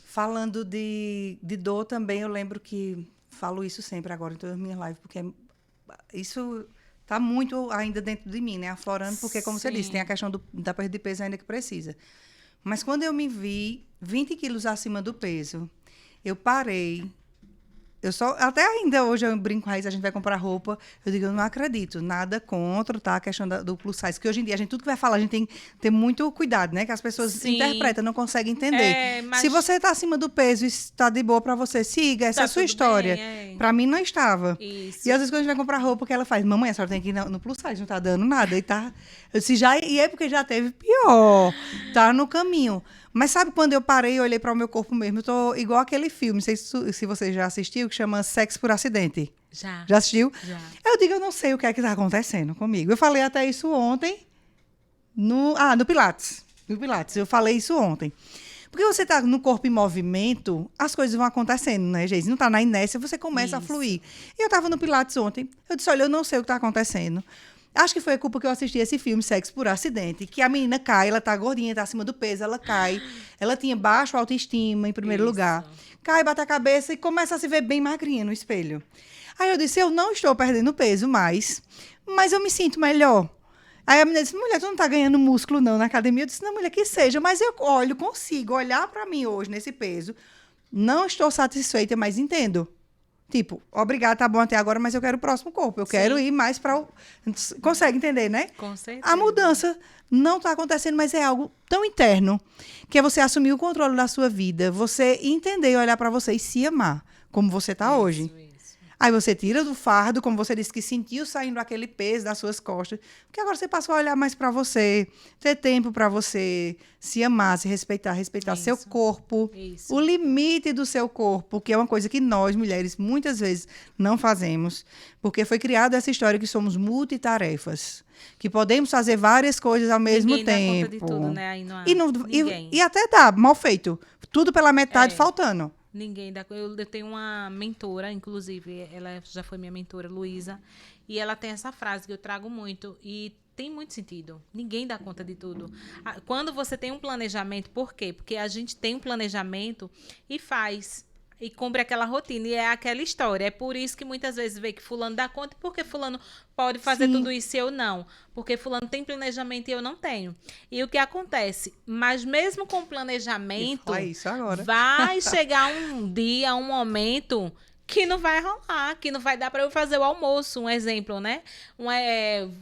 Falando de dor também, eu lembro que falo isso sempre agora em todas as minhas lives, porque isso está muito ainda dentro de mim, né? Aflorando, porque, como você disse, tem a questão da perda de peso ainda que precisa. Mas quando eu me vi 20 quilos acima do peso, eu parei. Até ainda hoje eu brinco, Raíssa, a gente vai comprar roupa, eu digo, eu não acredito, nada contra, tá? A questão do plus size, que hoje em dia, tudo que vai falar, a gente tem que ter muito cuidado, né? Que as pessoas interpretam, não conseguem entender. Mas... Se você tá acima do peso e está de boa pra você, siga, essa é a sua história. Pra mim, não estava. Isso. E às vezes, quando a gente vai comprar roupa, que ela faz, mamãe, a senhora tem que ir no plus size, não tá dando nada. E tá... E é porque já teve pior, tá no caminho. Mas sabe quando eu parei e olhei para o meu corpo mesmo? Eu tô igual aquele filme, não sei se você já assistiu, que chama Sexo por Acidente. Já. Já assistiu? Já. Eu digo, eu não sei o que é que tá acontecendo comigo. Eu falei até isso ontem no Pilates. No Pilates, eu falei isso ontem. Porque você tá no corpo em movimento, as coisas vão acontecendo, né, gente? Não tá na inércia, você começa a fluir. E eu tava no Pilates ontem, eu disse, olha, eu não sei o que tá acontecendo. Acho que foi a culpa que eu assisti esse filme, Sexo por Acidente, que a menina cai, ela tá gordinha, tá acima do peso, ela cai. Ela tinha baixo autoestima, em primeiro lugar. Cai, bate a cabeça e começa a se ver bem magrinha no espelho. Aí eu disse, eu não estou perdendo peso mais, mas eu me sinto melhor. Aí a menina disse, mulher, tu não tá ganhando músculo não na academia? Eu disse, não, mulher, que seja, mas eu consigo olhar pra mim hoje nesse peso. Não estou satisfeita, mas entendo. Tipo, obrigada, tá bom até agora, mas eu quero o próximo corpo. Eu quero ir mais para o... Consegue entender, né? Com certeza. A mudança não está acontecendo, mas é algo tão interno, que é você assumir o controle da sua vida, você entender e olhar para você e se amar. como você está hoje. Isso. Aí você tira do fardo, como você disse, que sentiu saindo aquele peso das suas costas, porque agora você passou a olhar mais para você, ter tempo para você, se amar, se respeitar seu Isso. corpo, Isso. o limite do seu corpo, que é uma coisa que nós, mulheres, muitas vezes não fazemos, porque foi criada essa história que somos multitarefas, que podemos fazer várias coisas ao mesmo Ninguém tempo. dá conta de tudo, né? Aí não há E, ninguém. e até dá, mal feito. Tudo pela metade faltando. Ninguém dá. Eu tenho uma mentora, inclusive, ela já foi minha mentora, Luísa, e ela tem essa frase que eu trago muito e tem muito sentido. Ninguém dá conta de tudo. Quando você tem um planejamento, por quê? Porque a gente tem um planejamento e faz. E cumpre aquela rotina. E é aquela história. É por isso que muitas vezes vê que fulano dá conta. E por que fulano pode fazer tudo isso e eu não? Porque fulano tem planejamento e eu não tenho. E o que acontece? Mas mesmo com planejamento, Isso agora. vai chegar um dia, um momento que não vai rolar, que não vai dar para eu fazer o almoço, um exemplo, né?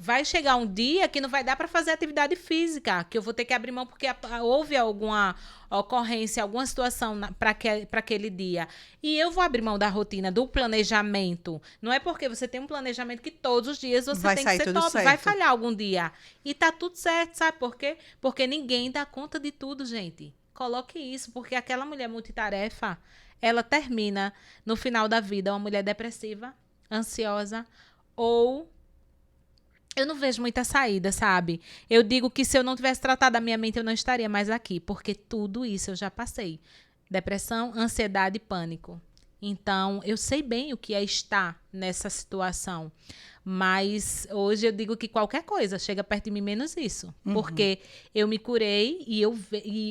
Vai chegar um dia que não vai dar para fazer atividade física, que eu vou ter que abrir mão porque houve alguma ocorrência, alguma situação para aquele dia. E eu vou abrir mão da rotina, do planejamento. Não é porque você tem um planejamento que todos os dias você tem que ser top. Certo. Vai falhar algum dia. E tá tudo certo, sabe por quê? Porque ninguém dá conta de tudo, gente. Coloque isso, porque aquela mulher multitarefa, ela termina no final da vida uma mulher depressiva, ansiosa ou... Eu não vejo muita saída, sabe? Eu digo que se eu não tivesse tratado a minha mente, eu não estaria mais aqui, porque tudo isso eu já passei. Depressão, ansiedade e pânico. Então, eu sei bem o que é estar nessa situação. Mas hoje eu digo que qualquer coisa chega perto de mim, menos isso. Porque eu me curei e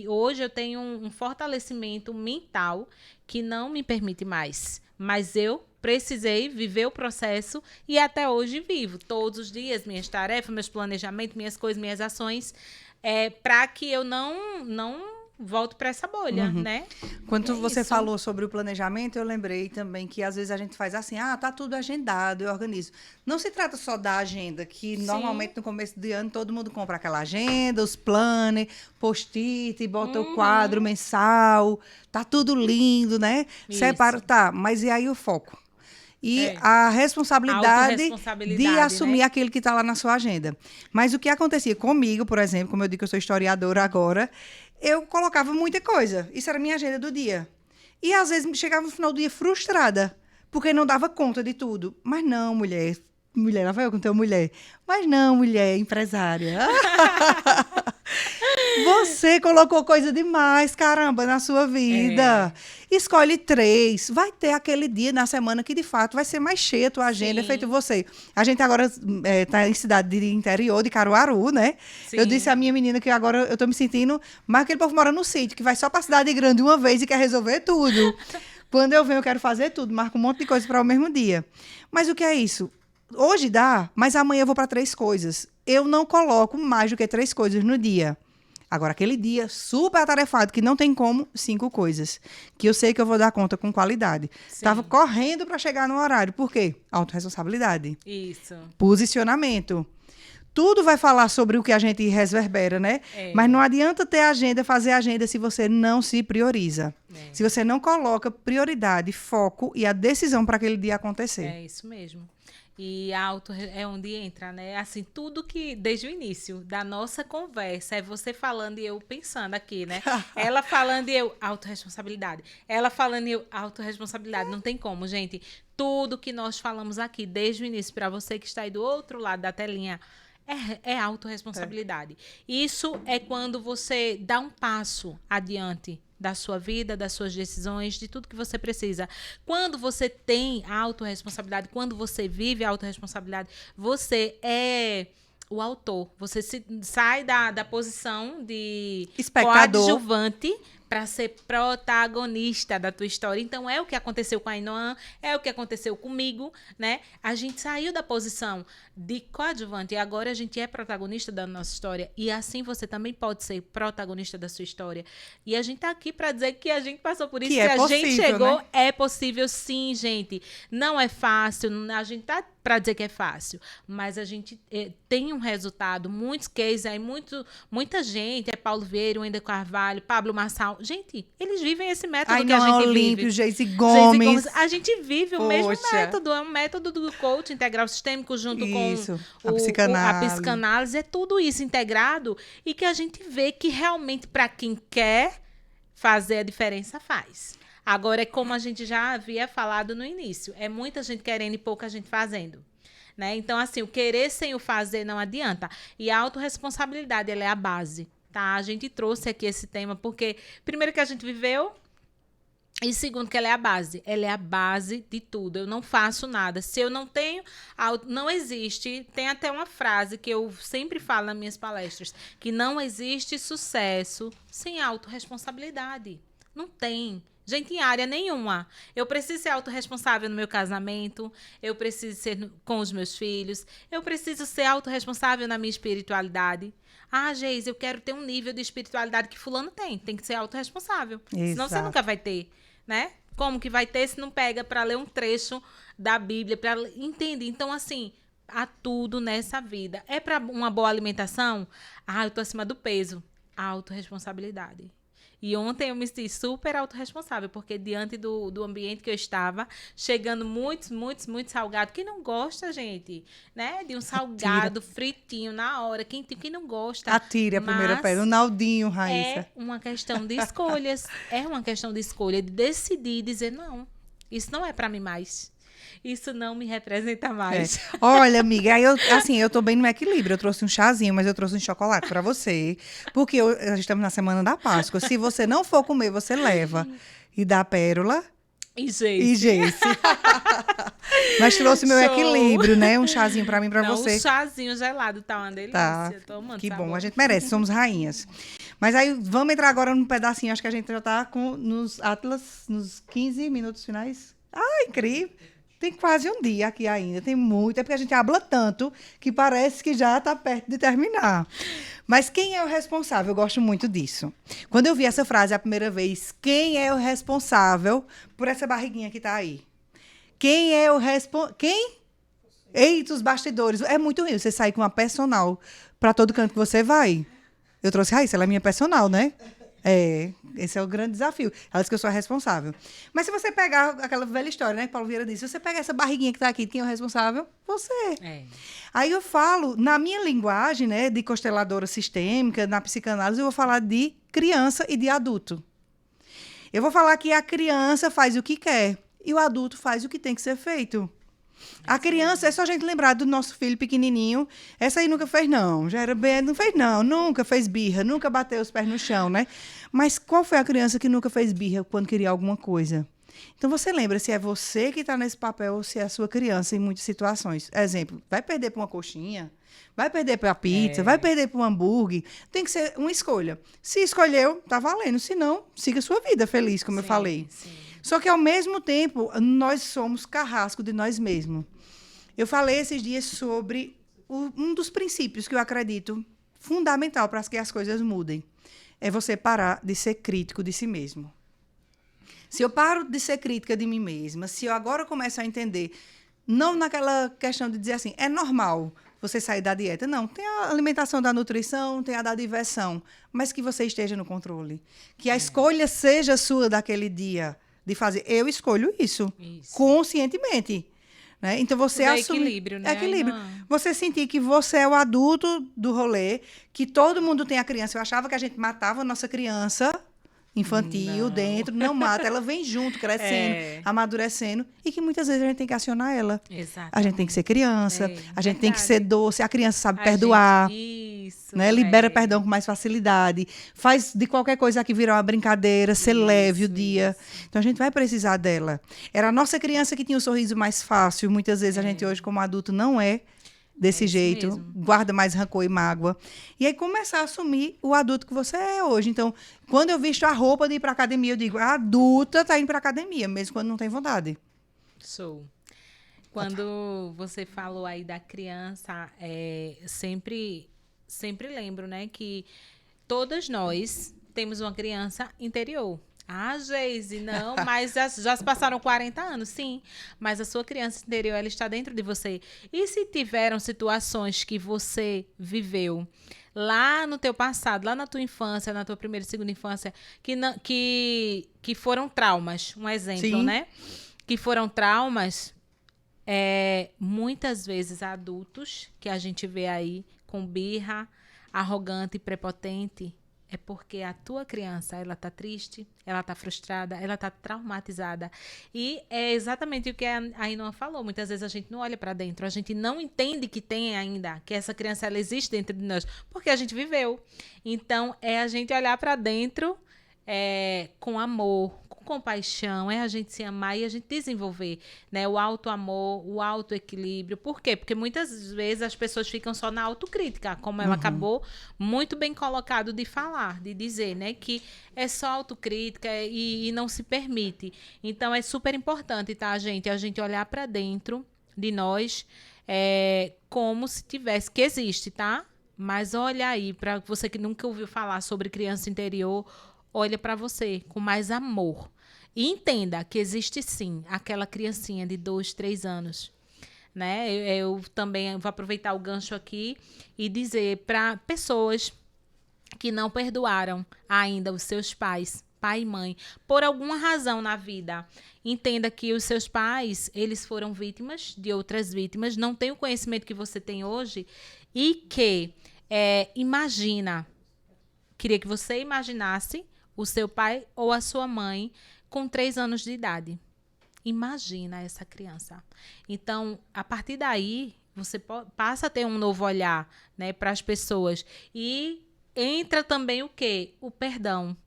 hoje eu tenho um fortalecimento mental que não me permite mais. Mas eu precisei viver o processo e até hoje vivo. Todos os dias, minhas tarefas, meus planejamentos, minhas coisas, minhas ações, para que eu não volto para essa bolha, né? Quando você falou sobre o planejamento, eu lembrei também que às vezes a gente faz assim, tá tudo agendado, eu organizo. Não se trata só da agenda, que normalmente no começo do ano todo mundo compra aquela agenda, os planners, post-it, bota o quadro mensal, tá tudo lindo, né? Separa, mas e aí o foco? E a responsabilidade de assumir, né, aquilo que está lá na sua agenda. Mas o que acontecia comigo, por exemplo, como eu digo que eu sou historiadora agora, eu colocava muita coisa. Isso era a minha agenda do dia. E às vezes chegava no final do dia frustrada, porque não dava conta de tudo. Mas não, mulher, lá vai eu com teu mulher. Mas não, mulher, empresária. Você colocou coisa demais, caramba, na sua vida. Escolhe 3. Vai ter aquele dia na semana que, de fato, vai ser mais cheia a tua agenda. É feito você. A gente agora está em cidade de interior, de Caruaru, né? Sim. Eu disse à minha menina que agora eu estou me sentindo mais aquele povo mora no sítio, que vai só para a cidade grande uma vez e quer resolver tudo. Quando eu venho, eu quero fazer tudo. Marco um monte de coisa para o mesmo dia. Mas o que é isso? Hoje dá, mas amanhã eu vou para 3 coisas. Eu não coloco mais do que 3 coisas no dia. Agora, aquele dia super atarefado, que não tem como, 5 coisas. Que eu sei que eu vou dar conta com qualidade. Estava correndo para chegar no horário. Por quê? Autorresponsabilidade. Isso. Posicionamento. Tudo vai falar sobre o que a gente reverbera, né? Mas não adianta ter agenda, fazer agenda, se você não se prioriza. Se você não coloca prioridade, foco e a decisão para aquele dia acontecer. É isso mesmo. E auto é onde entra, né? Assim, tudo que, desde o início da nossa conversa, é você falando e eu pensando aqui, né? Ela falando e eu, autorresponsabilidade. Ela falando e eu, autorresponsabilidade. Não tem como, gente. Tudo que nós falamos aqui, desde o início, para você que está aí do outro lado da telinha, é autorresponsabilidade. Isso é quando você dá um passo adiante da sua vida, das suas decisões, de tudo que você precisa. Quando você tem a autorresponsabilidade, quando você vive a autorresponsabilidade, você é o autor. Você sai da posição de espectador, coadjuvante para ser protagonista da tua história. Então, é o que aconteceu com a Ainoã, é o que aconteceu comigo, né? A gente saiu da posição de coadjuvante e agora a gente é protagonista da nossa história. E assim você também pode ser protagonista da sua história. E a gente tá aqui para dizer que a gente passou por isso, que a gente chegou, né? É possível sim, gente. Não é fácil, a gente tá para dizer que é fácil, mas a gente tem um resultado, muitos cases aí, muita gente, Paulo Vieira, Wender Carvalho, Pablo Marçal, Gente, eles vivem esse método Ai, que a não, gente Olímpio, vive. Geise Gomes. A gente vive o mesmo Poxa. método, é um método do coach integral sistêmico junto Isso, com a psicanálise. a psicanálise, é tudo isso integrado e que a gente vê que realmente para quem quer fazer a diferença faz. Agora é como a gente já havia falado no início, é muita gente querendo e pouca gente fazendo. Né? Então, assim, o querer sem o fazer não adianta. E a autorresponsabilidade, ela é a base. Tá? A gente trouxe aqui esse tema porque, primeiro, que a gente viveu, e segundo, que ela é a base. Ela é a base de tudo. Eu não faço nada. Se eu não tenho, não existe. Tem até uma frase que eu sempre falo nas minhas palestras, que não existe sucesso sem autorresponsabilidade. Não tem. Gente, em área nenhuma. Eu preciso ser autorresponsável no meu casamento, eu preciso ser com os meus filhos, eu preciso ser autorresponsável na minha espiritualidade. Ah, Geise, eu quero ter um nível de espiritualidade que fulano tem. Tem que ser autorresponsável. Senão você nunca vai ter, né? Como que vai ter se não pega para ler um trecho da Bíblia, para entender? Então, assim, há tudo nessa vida. É para uma boa alimentação? Ah, eu tô acima do peso. Autorresponsabilidade. E ontem eu me senti super autorresponsável, porque diante do ambiente que eu estava, chegando muitos salgados. Quem não gosta, gente, né? De um salgado fritinho na hora. Quem não gosta. Atire a primeira pedra. O Naldinho, Raíssa. É uma questão de escolhas. É uma questão de escolha, de decidir, dizer, não, isso não é para mim mais. Isso não me representa mais. Olha, amiga, aí eu tô bem no equilíbrio. Eu trouxe um chazinho, mas eu trouxe um chocolate pra você. Porque nós estamos na semana da Páscoa. Se você não for comer, você leva. E dá pérola. E Geise. Mas trouxe meu equilíbrio, né? Um chazinho pra mim, pra você. Um chazinho gelado, tá uma delícia. Tá. Tomando Que sabor. bom, a gente merece, somos rainhas. Mas aí, vamos entrar agora num pedacinho. Acho que a gente já tá nos Atlas, nos 15 minutos finais. Ah, incrível. Tem quase um dia aqui ainda, tem muito. É porque a gente habla tanto que parece que já está perto de terminar. Mas quem é o responsável? Eu gosto muito disso. Quando eu vi essa frase a primeira vez, quem é o responsável por essa barriguinha que está aí? Quem é o responsável? Quem? Eita, os bastidores. É muito ruim você sair com uma personal para todo canto que você vai. Eu trouxe Raíssa, ela é minha personal, né? Esse é o grande desafio. Ela disse que eu sou a responsável. Mas se você pegar aquela velha história, né, que Paulo Vieira disse, se você pegar essa barriguinha que está aqui, quem é o responsável? Você. Aí eu falo, na minha linguagem, né, de consteladora sistêmica, na psicanálise, eu vou falar de criança e de adulto. Eu vou falar que a criança faz o que quer e o adulto faz o que tem que ser feito. A criança, é só a gente lembrar do nosso filho pequenininho. Essa aí nunca fez, não. Já era bem, não fez, não. Nunca fez birra, nunca bateu os pés no chão, né? Mas qual foi a criança que nunca fez birra quando queria alguma coisa? Então, você lembra se é você que está nesse papel ou se é a sua criança em muitas situações. Exemplo, vai perder para uma coxinha, vai perder para a pizza, vai perder para um hambúrguer. Tem que ser uma escolha. Se escolheu, tá valendo. Se não, siga a sua vida feliz, como eu falei. Sim. Só que, ao mesmo tempo, nós somos carrasco de nós mesmos. Eu falei esses dias sobre um dos princípios que eu acredito fundamental para que as coisas mudem. É você parar de ser crítico de si mesmo. Se eu paro de ser crítica de mim mesma, se eu agora começo a entender, não naquela questão de dizer assim, é normal você sair da dieta. Não, tem a alimentação da nutrição, tem a da diversão, mas que você esteja no controle. Que a escolha seja sua daquele dia. De fazer, eu escolho isso. Conscientemente. Né? Então, você assume... equilíbrio, né? Equilíbrio. Você sentir que você é o adulto do rolê, que todo mundo tem a criança. Eu achava que a gente matava a nossa criança infantil dentro, não mata. Ela vem junto, crescendo, amadurecendo. E que muitas vezes a gente tem que acionar ela. Exatamente. A gente tem que ser criança, a gente tem que ser doce. A criança sabe perdoar. Né? Libera perdão com mais facilidade. Faz de qualquer coisa aqui virar uma brincadeira, ser leve o dia. Então, a gente vai precisar dela. Era a nossa criança que tinha o sorriso mais fácil. Muitas vezes a gente hoje, como adulto, não é desse jeito. Mesmo. Guarda mais rancor e mágoa. E aí, começar a assumir o adulto que você é hoje. Então, quando eu visto a roupa de ir para academia, eu digo, a adulta está indo para academia, mesmo quando não tem vontade. Quando você falou aí da criança, sempre lembro, né, que todas nós temos uma criança interior. Ah, Geise, não, mas já se passaram 40 anos, sim. Mas a sua criança interior, ela está dentro de você. E se tiveram situações que você viveu lá no teu passado, lá na tua infância, na tua primeira e segunda infância, que foram traumas, um exemplo, Sim. né? Que foram traumas, muitas vezes adultos que a gente vê aí com birra, arrogante e prepotente, é porque a tua criança, ela tá triste, ela tá frustrada, ela tá traumatizada. E é exatamente o que a Ainhoa falou. Muitas vezes a gente não olha para dentro, a gente não entende que tem ainda, que essa criança ela existe dentro de nós, porque a gente viveu. Então, é a gente olhar para dentro com amor, com compaixão, é a gente se amar e a gente desenvolver, né? O auto-amor, o auto-equilíbrio. Por quê? Porque muitas vezes as pessoas ficam só na autocrítica, como ela acabou muito bem colocado de falar, de dizer, né? Que é só autocrítica e não se permite. Então, é super importante, tá, gente? A gente olhar para dentro de nós como se tivesse, que existe, tá? Mas olha aí, para você que nunca ouviu falar sobre criança interior, olha para você com mais amor. E entenda que existe sim aquela criancinha de 2, 3 anos. Né? Eu também vou aproveitar o gancho aqui e dizer para pessoas que não perdoaram ainda os seus pais, pai e mãe, por alguma razão na vida. Entenda que os seus pais, eles foram vítimas de outras vítimas, não têm o conhecimento que você tem hoje e que, queria que você imaginasse o seu pai ou a sua mãe com 3 anos de idade. Imagina essa criança. Então, a partir daí, você passa a ter um novo olhar, né, para as pessoas. E entra também o quê? O perdão.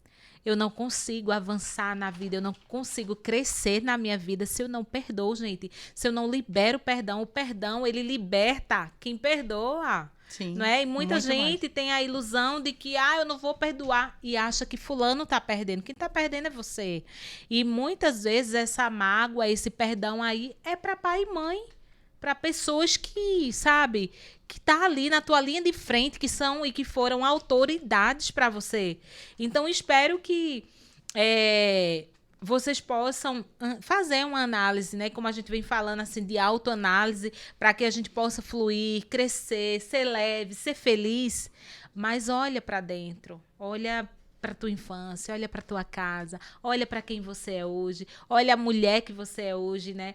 Eu não consigo avançar na vida, eu não consigo crescer na minha vida se eu não perdoo, gente. Se eu não libero o perdão, ele liberta quem perdoa. Sim, não é? E muita muito mais. gente tem a ilusão de que eu não vou perdoar e acha que fulano está perdendo. Quem está perdendo é você. E muitas vezes essa mágoa, esse perdão aí é para pai e mãe, para pessoas que, sabe, que tá ali na tua linha de frente, que são e que foram autoridades para você. Então espero que vocês possam fazer uma análise, né? Como a gente vem falando assim de autoanálise, para que a gente possa fluir, crescer, ser leve, ser feliz. Mas olha para dentro, olha para tua infância, olha para tua casa, olha para quem você é hoje, olha a mulher que você é hoje, né?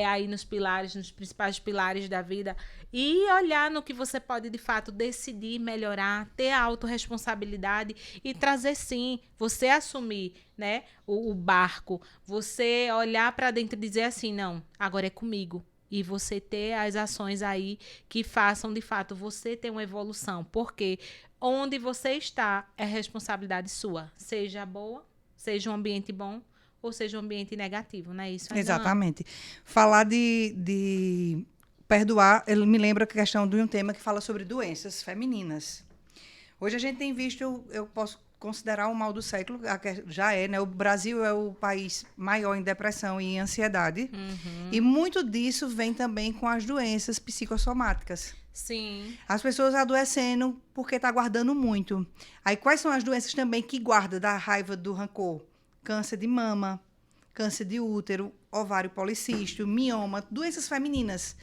Aí nos pilares, nos principais pilares da vida e olhar no que você pode de fato decidir melhorar, ter a autorresponsabilidade e trazer sim, você assumir, né, o barco, você olhar para dentro e dizer assim, não, agora é comigo. E você ter as ações aí que façam, de fato, você ter uma evolução. Porque onde você está é responsabilidade sua. Seja boa, seja um ambiente bom ou seja um ambiente negativo, não é isso? Exatamente. Falar de perdoar, ele me lembra a questão de um tema que fala sobre doenças femininas. Hoje a gente tem visto, eu posso considerar o mal do século, já né? O Brasil é o país maior em depressão e em ansiedade. E muito disso vem também com as doenças psicossomáticas. Sim. As pessoas adoecendo porque está guardando muito. Aí quais são as doenças também que guarda da raiva, do rancor? Câncer de mama, câncer de útero, ovário policístico, mioma, doenças femininas.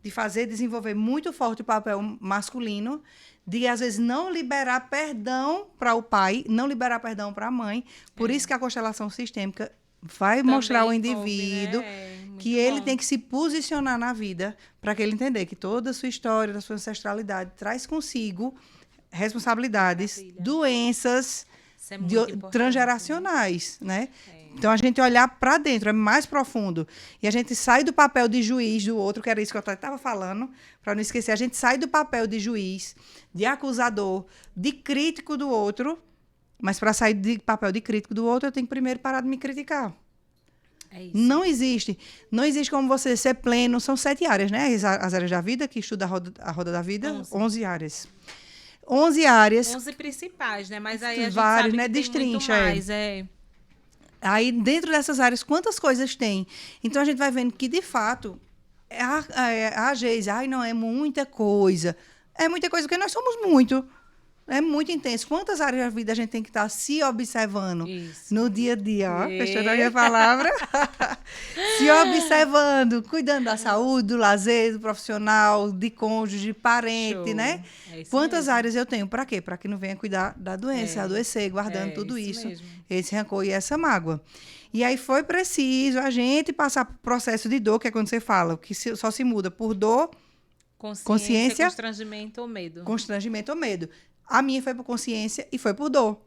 De desenvolver muito forte o papel masculino, de às vezes não liberar perdão para o pai, não liberar perdão para a mãe. Por isso que a constelação sistêmica vai também mostrar ao indivíduo, né? Que ele tem que se posicionar na vida para que ele entender que toda a sua história, da sua ancestralidade, traz consigo responsabilidades, doenças transgeracionais, né? Então, a gente olhar para dentro é mais profundo. E a gente sai do papel de juiz do outro, que era isso que eu estava falando, para não esquecer. A gente sai do papel de juiz, de acusador, de crítico do outro. Mas para sair do papel de crítico do outro, eu tenho que primeiro parar de me criticar. É isso. Não existe como você ser pleno. São 7 áreas, né? As áreas da vida, que estuda a roda da vida. 11 áreas. 11 áreas. 11 principais, né? Mas aí a gente várias, sabe né? que tem muito mais, Aí, dentro dessas áreas, quantas coisas tem? Então, a gente vai vendo que, de fato, a Geise, não é muita coisa. É muita coisa, porque nós somos muito. É muito intenso. Quantas áreas da vida a gente tem que estar se observando Isso. no dia a dia? Ó, fechou a minha palavra? Se observando, cuidando da saúde, do lazer, do profissional, de cônjuge, de parente, Show. né? É isso Quantas mesmo. áreas eu tenho? Para quê? Para que não venha cuidar da doença, adoecer, guardando tudo isso, mesmo. esse rancor e essa mágoa. E aí foi preciso a gente passar por processo de dor, que é quando você fala, que só se muda por dor, consciência, constrangimento ou medo. constrangimento ou medo. A minha foi por consciência e foi por dor.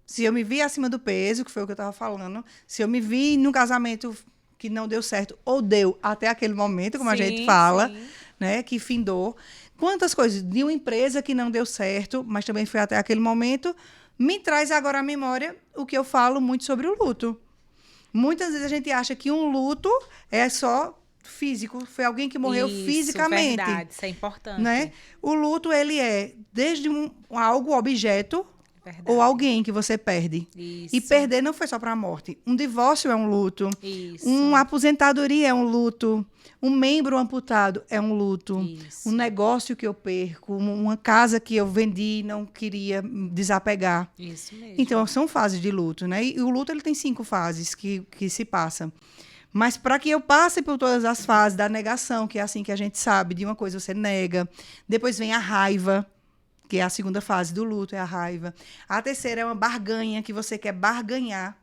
Se eu me vi acima do peso, que foi o que eu estava falando, se eu me vi num casamento que não deu certo, ou deu até aquele momento, como a gente fala, né, que findou. Quantas coisas de uma empresa que não deu certo, mas também foi até aquele momento, me traz agora à memória o que eu falo muito sobre o luto. Muitas vezes a gente acha que um luto é só físico, foi alguém que morreu fisicamente. Verdade, isso é importante. Né? O luto, ele é desde algo, objeto, ou alguém que você perde. Isso. E perder não foi só para a morte. Um divórcio é um luto. Isso. Uma aposentadoria é um luto. Um membro amputado é um luto. Isso. Um negócio que eu perco. Uma casa que eu vendi e não queria desapegar. Isso mesmo. Então, são fases de luto, né? E o luto, ele tem 5 fases que se passam. Mas para que eu passe por todas as fases da negação, que é assim que a gente sabe, de uma coisa você nega. Depois vem a raiva, que é a segunda fase do luto, é a raiva. A terceira é uma barganha, que você quer barganhar.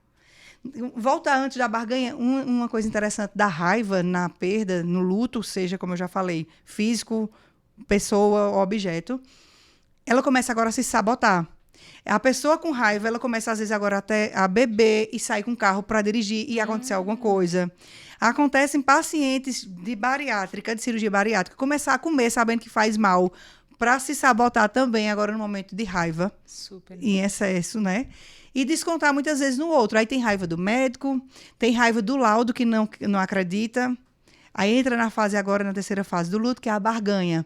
Voltar antes da barganha, uma coisa interessante da raiva na perda, no luto, seja, como eu já falei, físico, pessoa ou objeto, ela começa agora a se sabotar. A pessoa com raiva, ela começa, às vezes, agora até a beber e sair com o carro para dirigir e acontecer alguma coisa. Acontece em pacientes de bariátrica, de cirurgia bariátrica, começar a comer sabendo que faz mal, para se sabotar também agora no momento de raiva. Super. Em excesso, né? E descontar muitas vezes no outro. Aí tem raiva do médico, tem raiva do laudo que não acredita. Aí entra na fase agora, na terceira fase do luto, que é a barganha.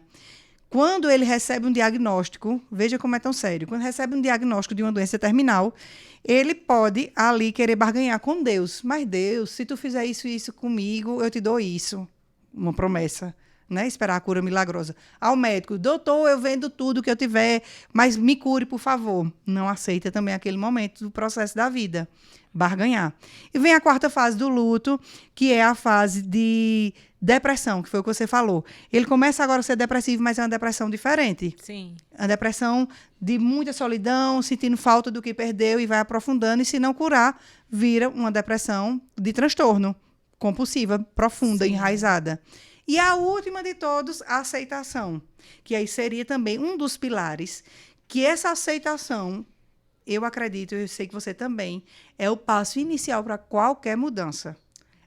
Quando ele recebe um diagnóstico, veja como é tão sério, quando recebe um diagnóstico de uma doença terminal, ele pode ali querer barganhar com Deus. Mas Deus, se tu fizer isso e isso comigo, eu te dou isso. Uma promessa, né? Esperar a cura milagrosa. Ao médico, doutor, eu vendo tudo que eu tiver, mas me cure, por favor. Não aceita também aquele momento do processo da vida. Barganhar. E vem a quarta fase do luto, que é a fase de depressão, que foi o que você falou. Ele começa agora a ser depressivo, mas é uma depressão diferente. Sim. A depressão de muita solidão, sentindo falta do que perdeu e vai aprofundando, e se não curar, vira uma depressão de transtorno, compulsiva, profunda, Sim. enraizada. E a última de todos, a aceitação, que aí seria também um dos pilares, que essa aceitação, eu acredito, eu sei que você também, é o passo inicial para qualquer mudança.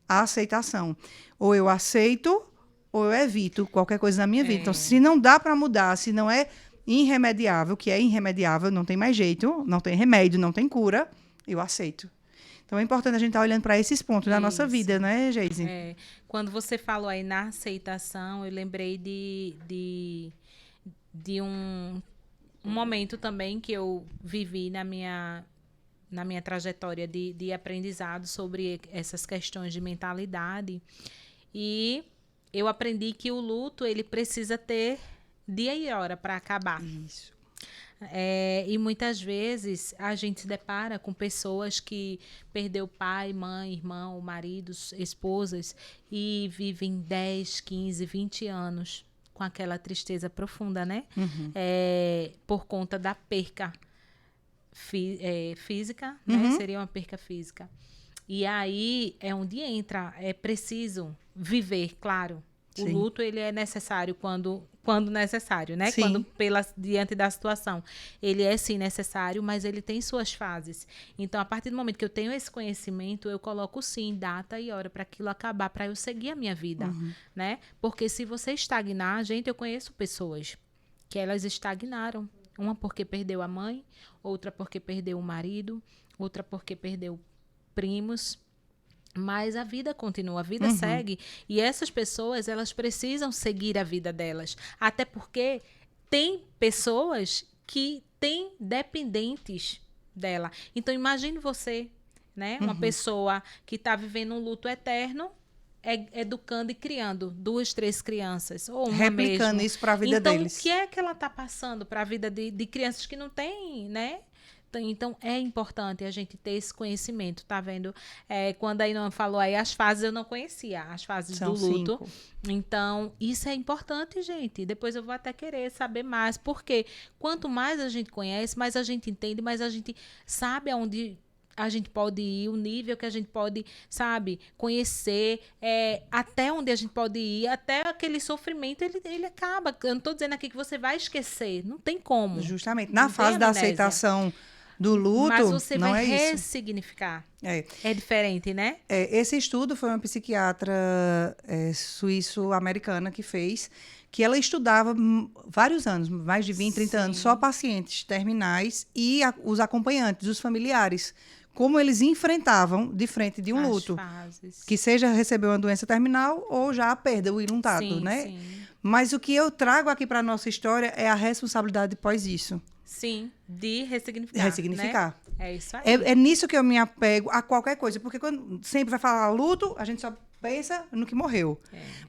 A aceitação. Ou eu aceito, ou eu evito qualquer coisa na minha vida. Então, se não dá para mudar, se não é irremediável, que é irremediável, não tem mais jeito, não tem remédio, não tem cura, eu aceito. Então, é importante a gente estar olhando para esses pontos da nossa vida, né, Geise? Quando você falou aí na aceitação, eu lembrei de um momento também que eu vivi na minha trajetória de aprendizado sobre essas questões de mentalidade. E eu aprendi que o luto, ele precisa ter dia e hora para acabar. Isso. E muitas vezes a gente se depara com pessoas que perdeu pai, mãe, irmão, maridos, esposas e vivem 10, 15, 20 anos com aquela tristeza profunda, né? Uhum. Por conta da perca física, né? Seria uma perca física. E aí é onde entra, é preciso viver, claro. O Sim. luto, ele é necessário quando necessário, né? Sim. Quando diante da situação. Ele é, sim, necessário, mas ele tem suas fases. Então, a partir do momento que eu tenho esse conhecimento, eu coloco, sim, data e hora para aquilo acabar, para eu seguir a minha vida, né? Porque se você estagnar, gente, eu conheço pessoas que elas estagnaram. Uma porque perdeu a mãe, outra porque perdeu o marido, outra porque perdeu primos. Mas a vida continua, a vida segue. E essas pessoas, elas precisam seguir a vida delas. Até porque tem pessoas que têm dependentes dela. Então, imagine você, né? Uma pessoa que está vivendo um luto eterno educando e criando 2, 3 crianças, ou uma replicando mesmo. isso para a vida então, deles. o que é que ela está passando para a vida de crianças que não têm, né? Então, é importante a gente ter esse conhecimento, tá vendo? Quando a Ainhoa falou aí, as fases eu não conhecia, as fases São do luto. 5. Então, isso é importante, gente. Depois eu vou até querer saber mais, porque quanto mais a gente conhece, mais a gente entende, mais a gente sabe aonde a gente pode ir, o nível que a gente pode, sabe, conhecer, até onde a gente pode ir, até aquele sofrimento, ele acaba. Eu não estou dizendo aqui que você vai esquecer, não tem como. Justamente. Na Não fase tem da amnésia. aceitação do luto, Mas você não vai é isso. ressignificar. É. É diferente, né? Esse estudo foi uma psiquiatra suíço-americana que fez, que ela estudava vários anos, mais de 20, 30 anos, só pacientes terminais e os acompanhantes, os familiares, como eles enfrentavam de frente de um As luto. fases. Que seja receber uma doença terminal ou já a perda, o iluntado, Sim, né? sim. Mas o que eu trago aqui para a nossa história é a responsabilidade pós isso. Sim, de ressignificar. Ressignificar. Né? É isso aí. É nisso que eu me apego a qualquer coisa. Porque quando sempre vai falar luto, a gente só pensa no que morreu.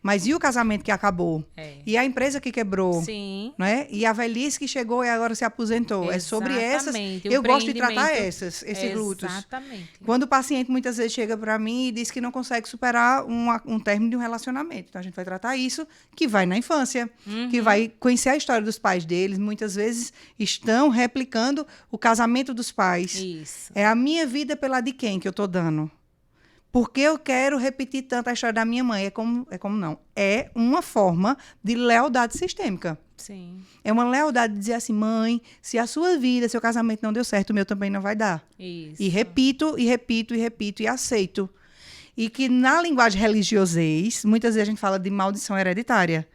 Mas e o casamento que acabou? E a empresa que quebrou? Sim. Né? E a velhice que chegou e agora se aposentou? É sobre essas. Exatamente. Eu gosto de tratar esses lutos. Exatamente. Quando o paciente muitas vezes chega para mim e diz que não consegue superar um término de um relacionamento. Então a gente vai tratar isso, que vai na infância, que vai conhecer a história dos pais deles. Muitas vezes estão replicando o casamento dos pais. Isso. É a minha vida pela de quem que eu estou dando? Porque eu quero repetir tanto a história da minha mãe? É como não. É uma forma de lealdade sistêmica. Sim. É uma lealdade de dizer assim, mãe, se a sua vida, seu casamento não deu certo, o meu também não vai dar. Isso. E repito, e repito, e repito, e aceito. E que na linguagem religiosez, muitas vezes a gente fala de maldição hereditária.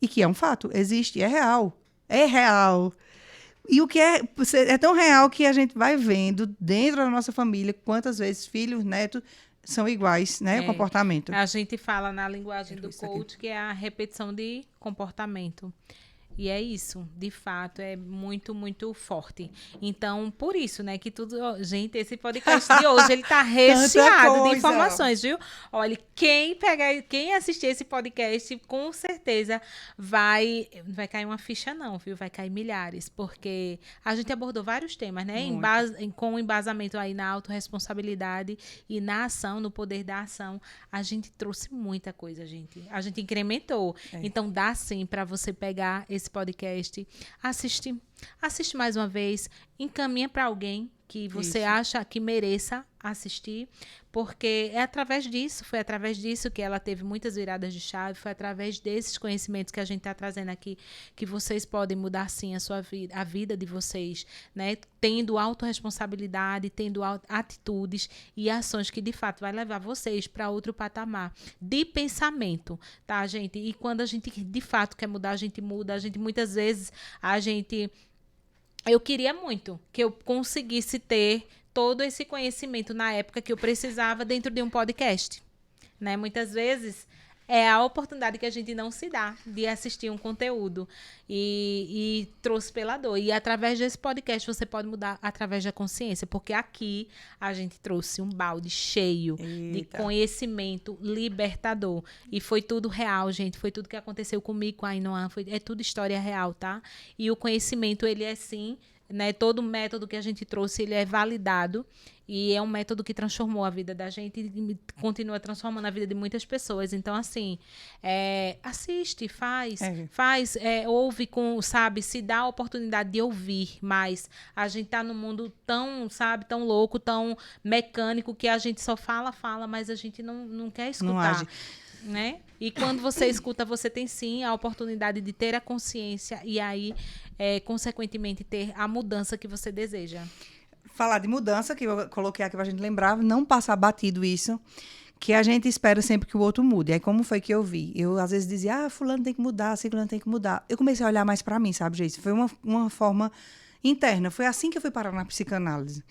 E que é um fato, existe, é real. É real. E o que é tão real que a gente vai vendo dentro da nossa família quantas vezes filhos, netos são iguais, né? O comportamento. A gente fala na linguagem do coach que é a repetição de comportamento. E é isso, de fato, é muito, muito forte. Então, por isso, né, que tudo... Gente, esse podcast de hoje, ele tá recheado de informações, viu? Olha, quem assistir esse podcast, com certeza vai cair uma ficha não, viu? Vai cair milhares, porque a gente abordou vários temas, né? Com embasamento aí na autorresponsabilidade e na ação, no poder da ação. A gente trouxe muita coisa, gente. A gente incrementou. Então, dá sim para você pegar esse podcast, assiste mais uma vez, encaminha para alguém que você acha que mereça assistir, porque foi através disso que ela teve muitas viradas de chave, foi através desses conhecimentos que a gente está trazendo aqui, que vocês podem mudar sim a sua vida, a vida de vocês, né? Tendo autorresponsabilidade, tendo atitudes e ações que de fato vai levar vocês para outro patamar de pensamento, tá, gente? E quando a gente de fato quer mudar, a gente muda, muitas vezes eu queria muito que eu conseguisse ter todo esse conhecimento na época que eu precisava dentro de um podcast, né? Muitas vezes é a oportunidade que a gente não se dá de assistir um conteúdo e trouxe pela dor. E através desse podcast você pode mudar através da consciência, porque aqui a gente trouxe um balde cheio de conhecimento libertador. E foi tudo real, gente. Foi tudo que aconteceu comigo, com a Ainhoa. É tudo história real, tá? E o conhecimento, ele é sim... Né, todo método que a gente trouxe, ele é validado e é um método que transformou a vida da gente e continua transformando a vida de muitas pessoas. Então, assim, assiste, ouve se dá a oportunidade de ouvir mais. A gente tá num mundo tão louco, tão mecânico, que a gente só fala, mas a gente não quer escutar. Não age. Né? E quando você escuta, você tem sim a oportunidade de ter a consciência e aí, consequentemente, ter a mudança que você deseja. Falar de mudança, que eu coloquei aqui pra gente lembrar, não passar batido isso, que a gente espera sempre que o outro mude. Aí como foi que eu vi? Eu às vezes dizia, fulano tem que mudar, ciclano tem que mudar. Eu comecei a olhar mais pra mim, sabe, gente? Foi uma forma interna. Foi assim que eu fui parar na psicanálise.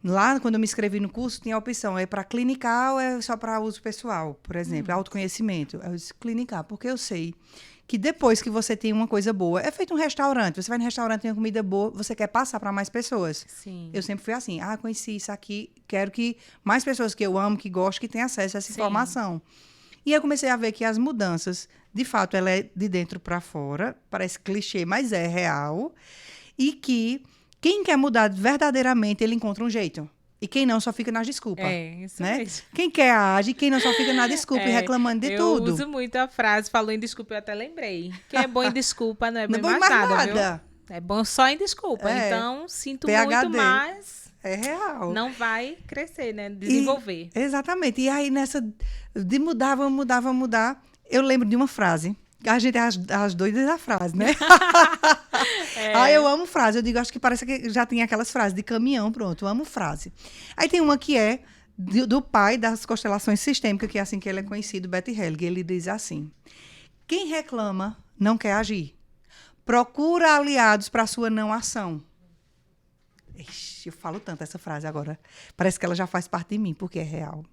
Lá, quando eu me inscrevi no curso, tinha a opção, é para clinicar ou é só para uso pessoal, por exemplo, autoconhecimento. Eu disse clinicar, porque eu sei que depois que você tem uma coisa boa, é feito um restaurante, você vai no restaurante, tem uma comida boa, você quer passar para mais pessoas. Sim. Eu sempre fui assim, conheci isso aqui, quero que mais pessoas que eu amo, que gosto, que tenham acesso a essa informação. E eu comecei a ver que as mudanças, de fato, ela é de dentro para fora, parece clichê, mas é real, e que quem quer mudar verdadeiramente, ele encontra um jeito. E quem não, só fica nas desculpas. Isso né? mesmo. Quem quer age, quem não só fica na desculpa e reclamando de tudo. Eu uso muito a frase, falou em desculpa, eu até lembrei. Quem é bom em desculpa não é bom Não é em bom mais nada, viu? É bom só em desculpa. Então, sinto PhD. muito, mas é real. Não vai crescer, né? Desenvolver. Exatamente. E aí, nessa de mudar, vamos mudar, eu lembro de uma frase. A gente é as doidas da frase, né? Eu amo frase. Eu digo, acho que parece que já tem aquelas frases de caminhão, pronto. Eu amo frase. Aí tem uma que é do pai das constelações sistêmicas, que é assim que ele é conhecido, Bert Hellinger. Ele diz assim: quem reclama não quer agir. Procura aliados para sua não ação. Ixi, eu falo tanto essa frase agora. Parece que ela já faz parte de mim, porque é real.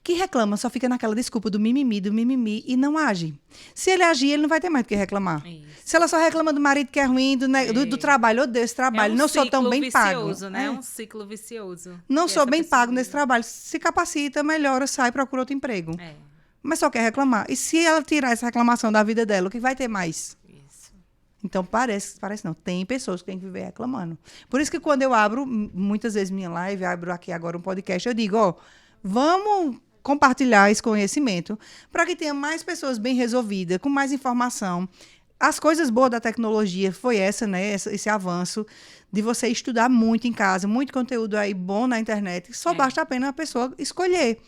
Quem reclama só fica naquela desculpa do mimimi e não age. Se ele agir, ele não vai ter mais do que reclamar. Isso. Se ela só reclama do marido que é ruim, do trabalho, eu odeio esse trabalho, não sou tão bem pago. Né? É um ciclo vicioso. Não sou bem pago nesse trabalho. Se capacita, melhora, sai, procura outro emprego. Mas só quer reclamar. E se ela tirar essa reclamação da vida dela, o que vai ter mais? Então, parece não. Tem pessoas que têm que viver reclamando. Por isso que quando eu abro, muitas vezes minha live, abro aqui agora um podcast, eu digo, vamos compartilhar esse conhecimento para que tenha mais pessoas bem resolvidas, com mais informação. As coisas boas da tecnologia foi esse avanço de você estudar muito em casa, muito conteúdo aí bom na internet. Só basta apenas a pessoa escolher.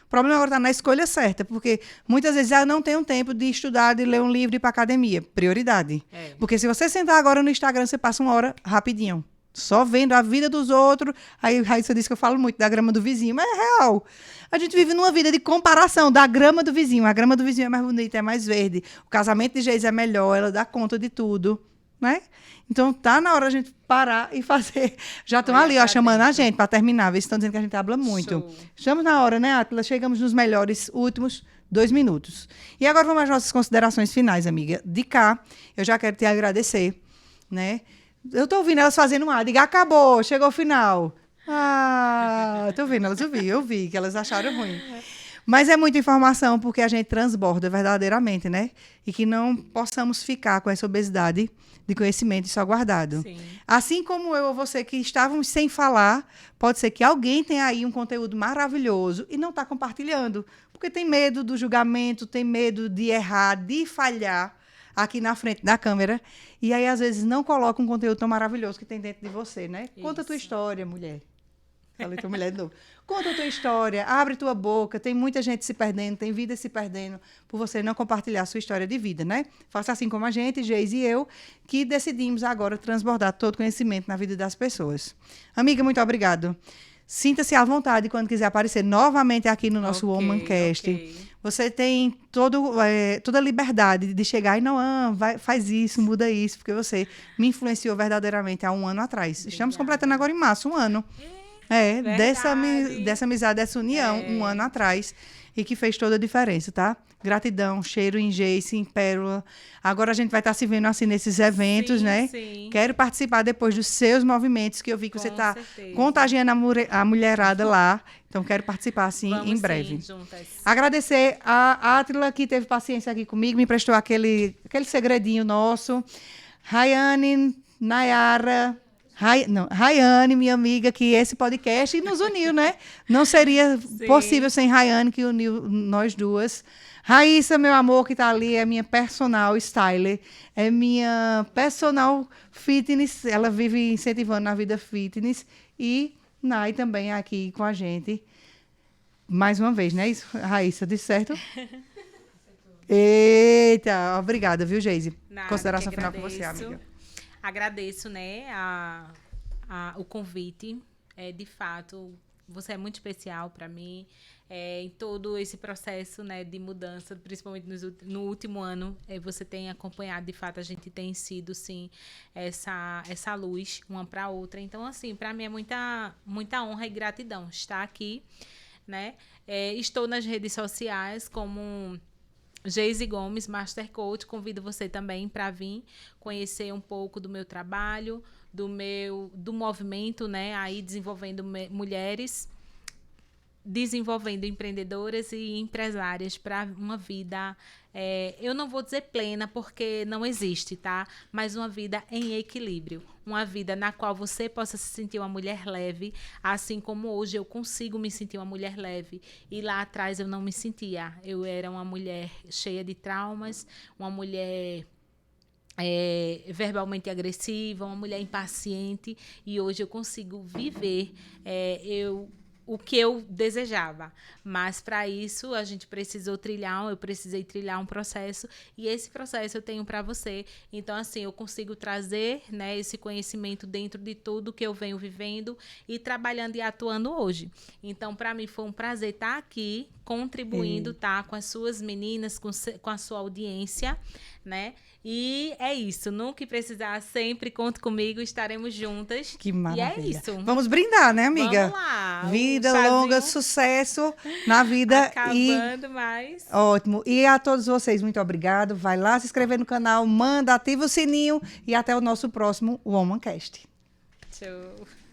O problema agora está na escolha certa, porque muitas vezes não tem um tempo de estudar, de ler um livro e ir para academia. Prioridade. Porque se você sentar agora no Instagram, você passa uma hora rapidinho. Só vendo a vida dos outros. Aí Raíssa disse que eu falo muito da grama do vizinho, mas é real. A gente vive numa vida de comparação da grama do vizinho. A grama do vizinho é mais bonita, é mais verde. O casamento de Geise é melhor, ela dá conta de tudo, né? Então, tá na hora a gente parar e fazer. Já estão ali, chamando a gente para terminar. Eles estão dizendo que a gente habla muito. Show. Estamos na hora, né, Átila? Chegamos nos melhores últimos 2 minutos. E agora vamos às nossas considerações finais, amiga. De cá, eu já quero te agradecer, né? Eu tô ouvindo elas fazendo diga, acabou, chegou o final. Tô ouvindo elas, eu vi que elas acharam ruim. Mas é muita informação porque a gente transborda verdadeiramente, né? E que não possamos ficar com essa obesidade de conhecimento só guardado. Sim. Assim como eu ou você que estávamos sem falar, pode ser que alguém tenha aí um conteúdo maravilhoso e não está compartilhando, porque tem medo do julgamento, tem medo de errar, de falhar aqui na frente da câmera, e aí às vezes não coloca um conteúdo tão maravilhoso que tem dentro de você, né? Isso. Conta a tua história, mulher. Falei tua mulher de novo. Conta a tua história, abre tua boca. Tem muita gente se perdendo, tem vida se perdendo por você não compartilhar a sua história de vida, né? Faça assim como a gente, Geise e eu, que decidimos agora transbordar todo conhecimento na vida das pessoas. Amiga, muito obrigado. Sinta-se à vontade quando quiser aparecer novamente aqui no nosso Womancast. Você tem toda a liberdade de chegar e faz isso, muda isso, porque você me influenciou verdadeiramente há 1 ano atrás. Obrigada. Estamos completando agora em março 1 ano. Dessa amizade, dessa união, 1 ano atrás, e que fez toda a diferença, tá? Gratidão, cheiro em Geise, em Pérola. Agora a gente vai estar se vendo assim nesses eventos, né? Sim. Quero participar depois dos seus movimentos, que eu vi que você está contagiando a mulherada lá. Então, quero participar, assim, em breve. Sim, juntas. Agradecer a Átila, que teve paciência aqui comigo, me emprestou aquele segredinho nosso. Rayane, Nayara... Rayane, minha amiga, que esse podcast nos uniu, né? Não seria possível sem Rayane, que uniu nós duas. Raíssa, meu amor, que está ali, é minha personal styler, é minha personal fitness, ela vive incentivando na vida fitness. E Nay também aqui com a gente. Mais uma vez, né? Isso, Raíssa, disse certo? Eita, obrigada, viu, Geise? Consideração final com você, amiga. Agradeço, né, o convite. De fato, você é muito especial para mim. Em todo esse processo, né, de mudança, principalmente no último ano, você tem acompanhado. De fato, a gente tem sido, sim, essa luz uma para a outra. Então, assim, para mim é muita honra e gratidão estar aqui, né? Estou nas redes sociais como Geise Gomes, Master Coach. Convido você também para vir conhecer um pouco do meu trabalho, do movimento, né, aí desenvolvendo mulheres desenvolvendo empreendedoras e empresárias para uma vida, eu não vou dizer plena, porque não existe, tá? Mas uma vida em equilíbrio. Uma vida na qual você possa se sentir uma mulher leve, assim como hoje eu consigo me sentir uma mulher leve. E lá atrás eu não me sentia. Eu era uma mulher cheia de traumas, uma mulher verbalmente agressiva, uma mulher impaciente, e hoje eu consigo viver o que eu desejava. Mas para isso eu precisei trilhar um processo, e esse processo eu tenho para você. Então assim, eu consigo trazer, né, esse conhecimento dentro de tudo que eu venho vivendo e trabalhando e atuando hoje. Então para mim foi um prazer estar aqui contribuindo, tá, com as suas meninas, com a sua audiência, né? E é isso, nunca precisar, sempre conte comigo, estaremos juntas. Que maravilha. E é isso. Vamos brindar, né, amiga? Vamos lá. Vida longa, sucesso na vida. Acabando mais. Ótimo. E a todos vocês, muito obrigado. Vai lá se inscrever no canal, manda, ativa o sininho e até o nosso próximo Womancast. Tchau.